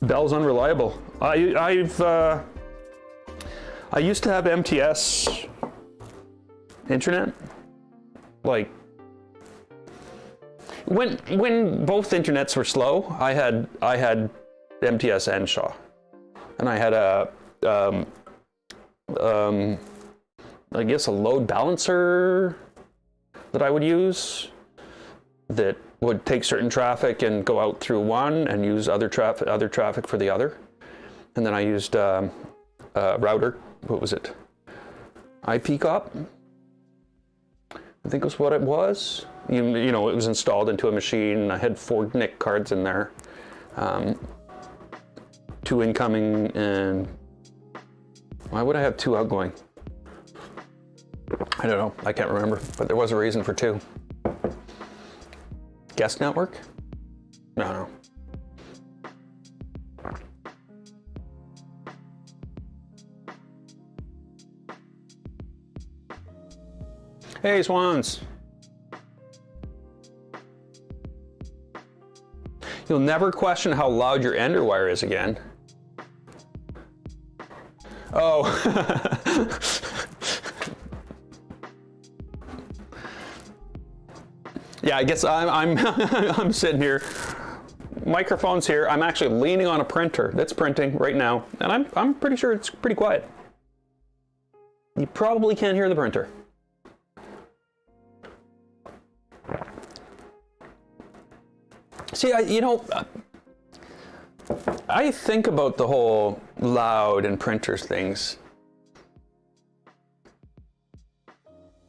Bell's unreliable. I used to have MTS internet. Like when both internets were slow, I had MTS and Shaw, and I had I guess a load balancer that I would use that would take certain traffic and go out through one and use other traffic for the other. And then I used a router, what was it? IPCOP, I think was what it was. You know, it was installed into a machine. I had 4 NIC cards in there. 2 incoming, and why would I have 2 outgoing? I don't know, I can't remember, but there was a reason for 2. Guest network? No. Hey, Swans. You'll never question how loud your ender wire is again. Oh. Yeah, I guess I'm sitting here. Microphone's here. I'm actually leaning on a printer that's printing right now, and I'm pretty sure it's pretty quiet. You probably can't hear the printer. See, I think about the whole loud and printers things.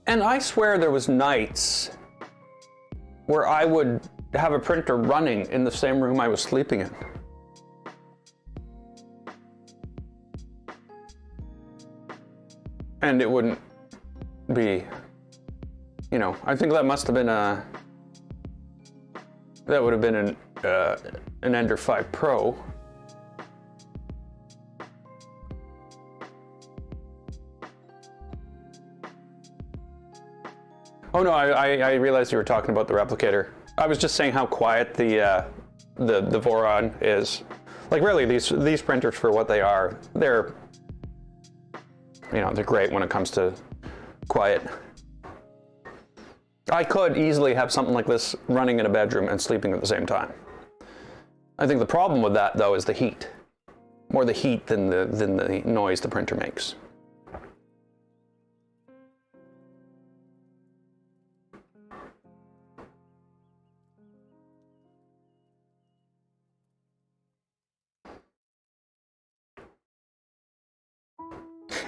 And I swear there was nights where I would have a printer running in the same room I was sleeping in. And it wouldn't be, I think that must have been that would have been an Ender 5 Pro. Oh no, I realized you were talking about the replicator. I was just saying how quiet the Voron is. Like really, these printers for what they are, they're great when it comes to quiet. I could easily have something like this running in a bedroom and sleeping at the same time. I think the problem with that, though, is the heat. More the heat than the noise the printer makes.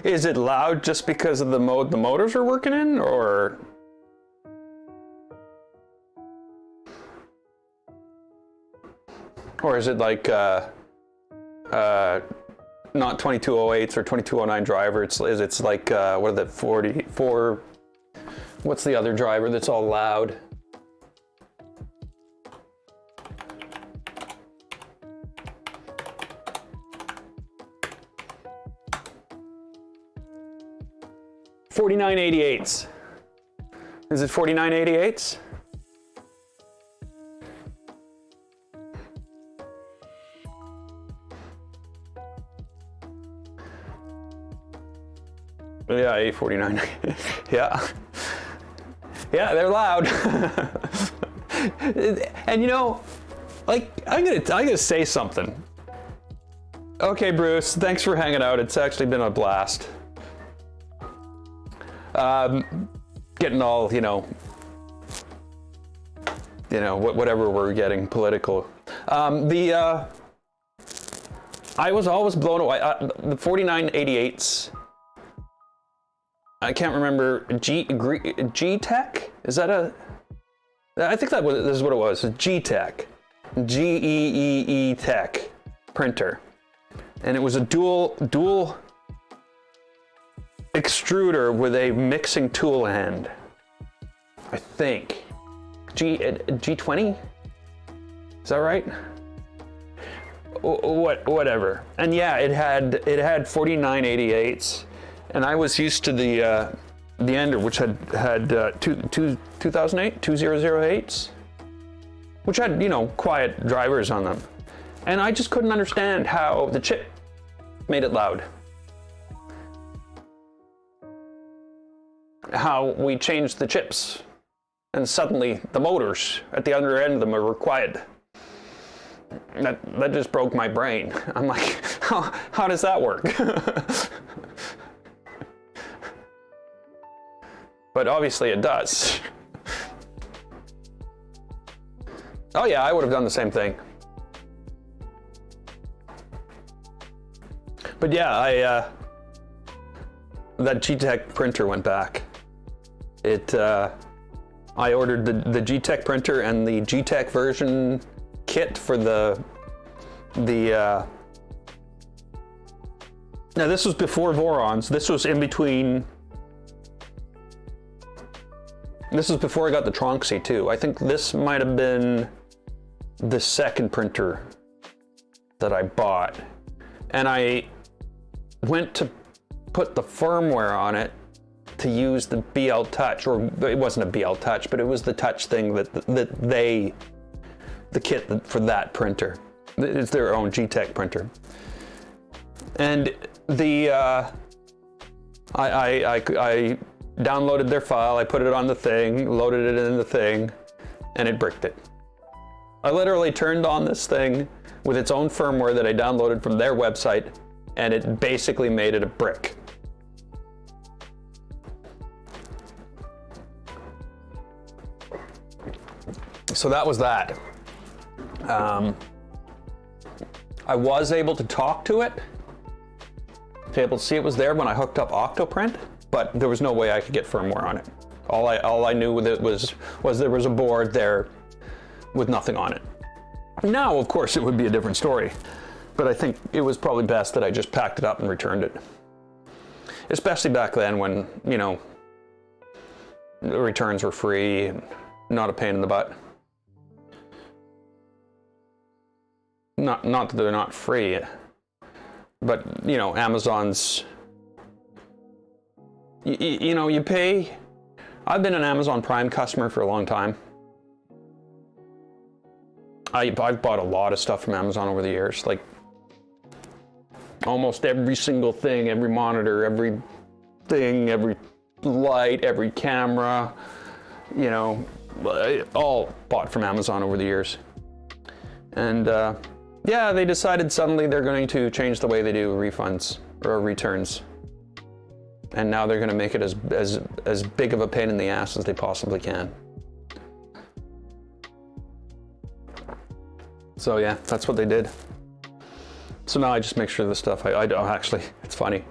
Is it loud just because of the mode the motors are working in, or? Or is it like not 2208s or 2209 driver? It's like what are the 44? What's the other driver that's all loud? $4988s. Is it $4988s? Yeah, A49. Yeah. Yeah, they're loud. And you know, like I'm gonna say something. Okay, Bruce, thanks for hanging out. It's actually been a blast. Getting all, whatever we're getting political. I was always blown away. The 4988s. I can't remember. G-Tech? Is that a? I think this is what it was. G-Tech. G-E-E-E Tech printer. And it was a dual extruder with a mixing tool end, I think. G20? Is that right? Whatever. And yeah, it had 4988s, and I was used to the Ender, which had 2008 2008s, which had quiet drivers on them, and I just couldn't understand how the chip made it loud. How we changed the chips, and suddenly the motors at the other end of them were quiet. That just broke my brain. I'm like, how does that work? But obviously it does. Oh yeah, I would have done the same thing. But yeah, that G-Tech printer went back. I ordered the G-Tech printer and the G-Tech version kit for the now this was before Voron's. This was in between. This was before I got the Tronxy too. I think this might have been the second printer that I bought, and I went to put the firmware on it to use the BL Touch, or it wasn't a BL Touch, but it was the touch thing the kit for that printer. It's their own G-Tech printer. And I downloaded their file, I put it on the thing, loaded it in the thing, and it bricked it. I literally turned on this thing with its own firmware that I downloaded from their website, and it basically made it a brick. So that was that. I was able to talk to it, to be able to see it was there when I hooked up Octoprint, but there was no way I could get firmware on it. All I knew with it was there was a board there with nothing on it. Now, of course, it would be a different story, but I think it was probably best that I just packed it up and returned it. Especially back then when, the returns were free and not a pain in the butt. Not that they're not free, but Amazon's, you pay. I've been an Amazon Prime customer for a long time. I've bought a lot of stuff from Amazon over the years, like almost every single thing, every monitor, every thing, every light, every camera, you know, all bought from Amazon over the years. And yeah, they decided suddenly they're going to change the way they do refunds or returns. And now they're going to make it as big of a pain in the ass as they possibly can. So yeah, that's what they did. So now I just make sure the stuff, I don't actually, it's funny.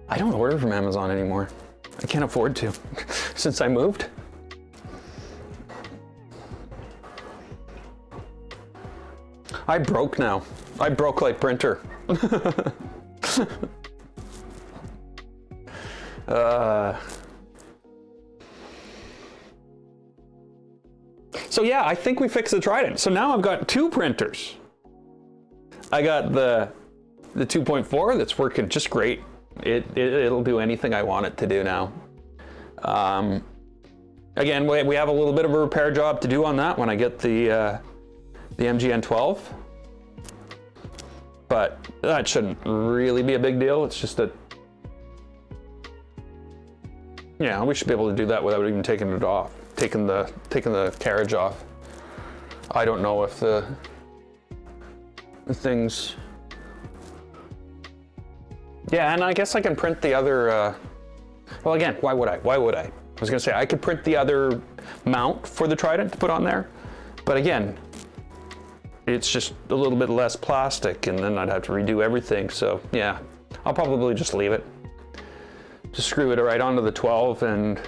I don't order from Amazon anymore. I can't afford to since I moved. I broke now. I broke like printer. So yeah, I think we fixed the Trident. So now I've got two printers. I got the 2.4 that's working just great. It'll do anything I want it to do now. Again, we have a little bit of a repair job to do on that when I get the MGN12. But that shouldn't really be a big deal. It's just that, yeah, we should be able to do that without even taking it off, taking the carriage off. I don't know if the things. Yeah, and I guess I can print the other. Well, again, why would I? Why would I? I was gonna say I could print the other mount for the Trident to put on there, but again, it's just a little bit less plastic, and then I'd have to redo everything. So yeah, I'll probably just leave it. Just screw it right onto the 12, and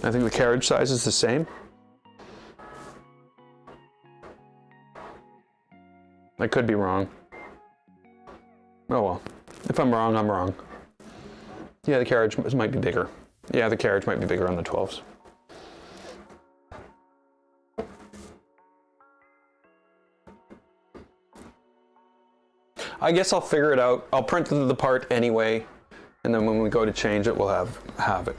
I think the carriage size is the same. I could be wrong. Oh well, if I'm wrong, I'm wrong. Yeah, the carriage might be bigger. Yeah, the carriage might be bigger on the 12s. I guess I'll figure it out. I'll print the part anyway, and then when we go to change it, we'll have it.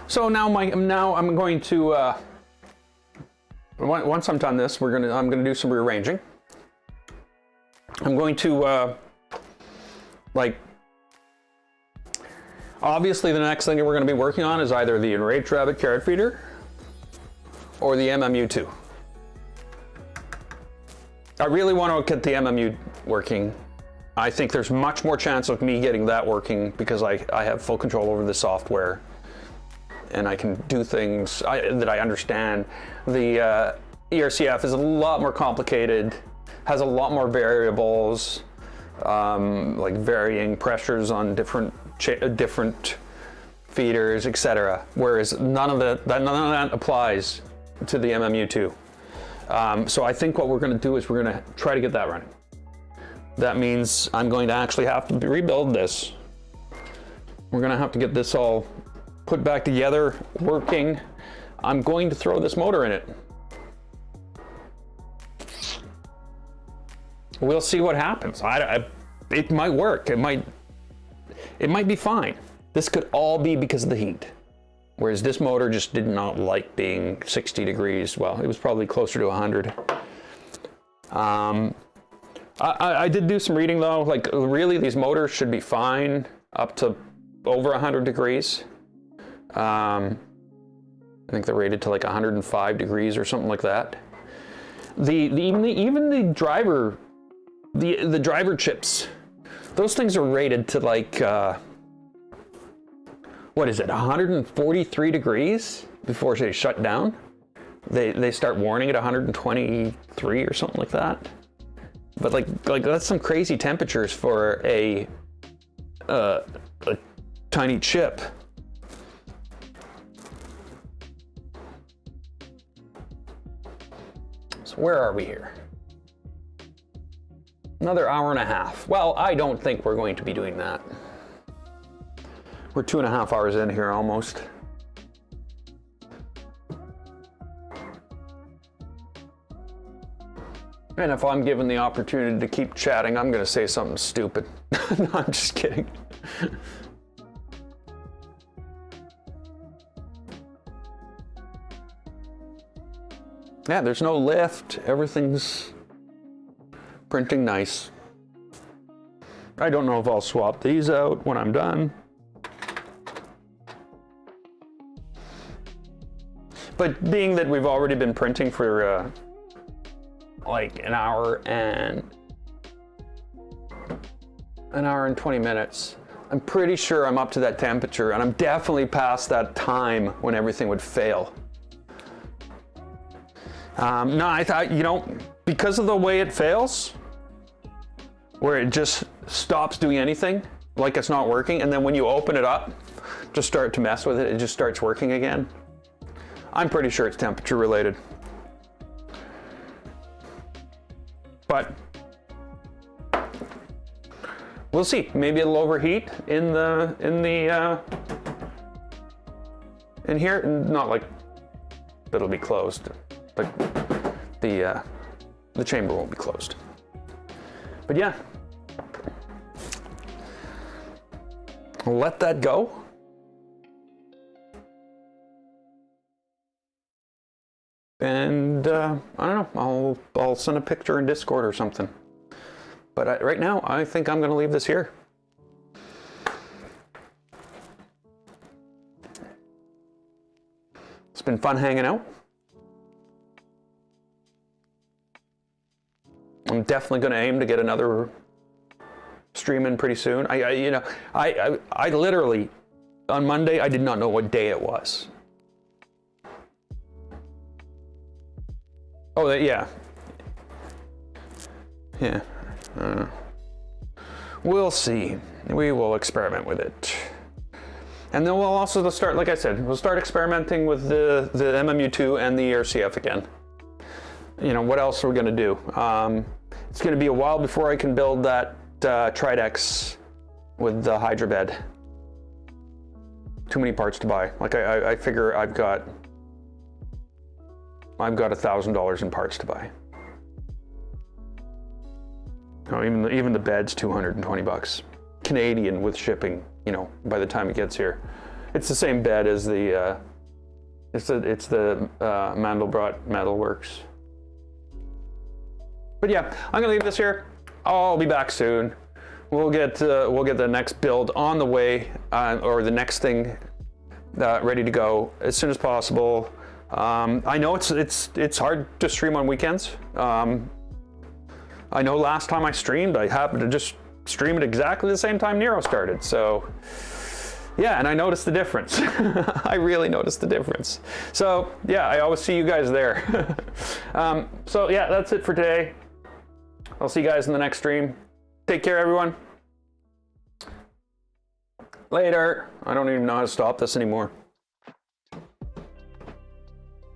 So now I'm going to once I'm done this, I'm gonna do some rearranging. I'm going to obviously the next thing that we're going to be working on is either the Enraged Rabbit carrot feeder or the MMU2. I really want to get the MMU working. I think there's much more chance of me getting that working because I have full control over the software. And I can do things that I understand. The ERCF is a lot more complicated, has a lot more variables, like varying pressures on different feeders, etc. Whereas none of that applies to the MMU2. So I think what we're going to do is we're going to try to get that running. That means I'm going to actually have to rebuild this. We're going to have to get this all put back together, working. I'm going to throw this motor in it. We'll see what happens. It might work. It might be fine. This could all be because of the heat. Whereas this motor just did not like being 60 degrees. Well, it was probably closer to 100. I did do some reading though. Like really, these motors should be fine up to over 100 degrees. I think they're rated to like 105 degrees or something like that. Even the driver chips, those things are rated to like what is it, 143 degrees before they shut down. They start warning at 123 or something like that. But like that's some crazy temperatures for a tiny chip. Where are we here? Another hour and a half. Well, I don't think we're going to be doing that. We're 2.5 hours in here almost. And if I'm given the opportunity to keep chatting, I'm going to say something stupid. No, I'm just kidding. Yeah, there's no lift. Everything's printing nice. I don't know if I'll swap these out when I'm done. But being that we've already been printing for like an hour and 20 minutes, I'm pretty sure I'm up to that temperature, and I'm definitely past that time when everything would fail. No, I thought, you know, because of the way it fails, where it just stops doing anything, like it's not working, and then when you open it up, just start to mess with it, it just starts working again. I'm pretty sure it's temperature related. But we'll see. Maybe it'll overheat in here. Not like it'll be closed, but the chamber won't be closed. But yeah, I'll let that go. And I don't know, I'll send a picture in Discord or something. But right now, I think I'm going to leave this here. It's been fun hanging out. I'm definitely going to aim to get another stream in pretty soon. I literally, on Monday, I did not know what day it was. Oh, yeah. Yeah. We'll see. We will experiment with it. And then we'll also start, like I said, we'll start experimenting with the MMU2 and the ERCF again. You know, what else are we going to do? It's going to be a while before I can build that Trident with the Hydra bed. Too many parts to buy. Like I figure I've got $1,000 in parts to buy. Oh, even the bed's 220 bucks Canadian with shipping. You know, by the time it gets here, it's the same bed as the it's the Mandelbrot Metalworks. But yeah, I'm gonna leave this here. I'll be back soon. We'll get the next build on the way, or the next thing ready to go as soon as possible. I know it's hard to stream on weekends. I know last time I streamed, I happened to just stream at exactly the same time Nero started. So yeah, and I noticed the difference. I really noticed the difference. So yeah, I always see you guys there. So yeah, that's it for today. I'll see you guys in the next stream. Take care, everyone. Later. I don't even know how to stop this anymore.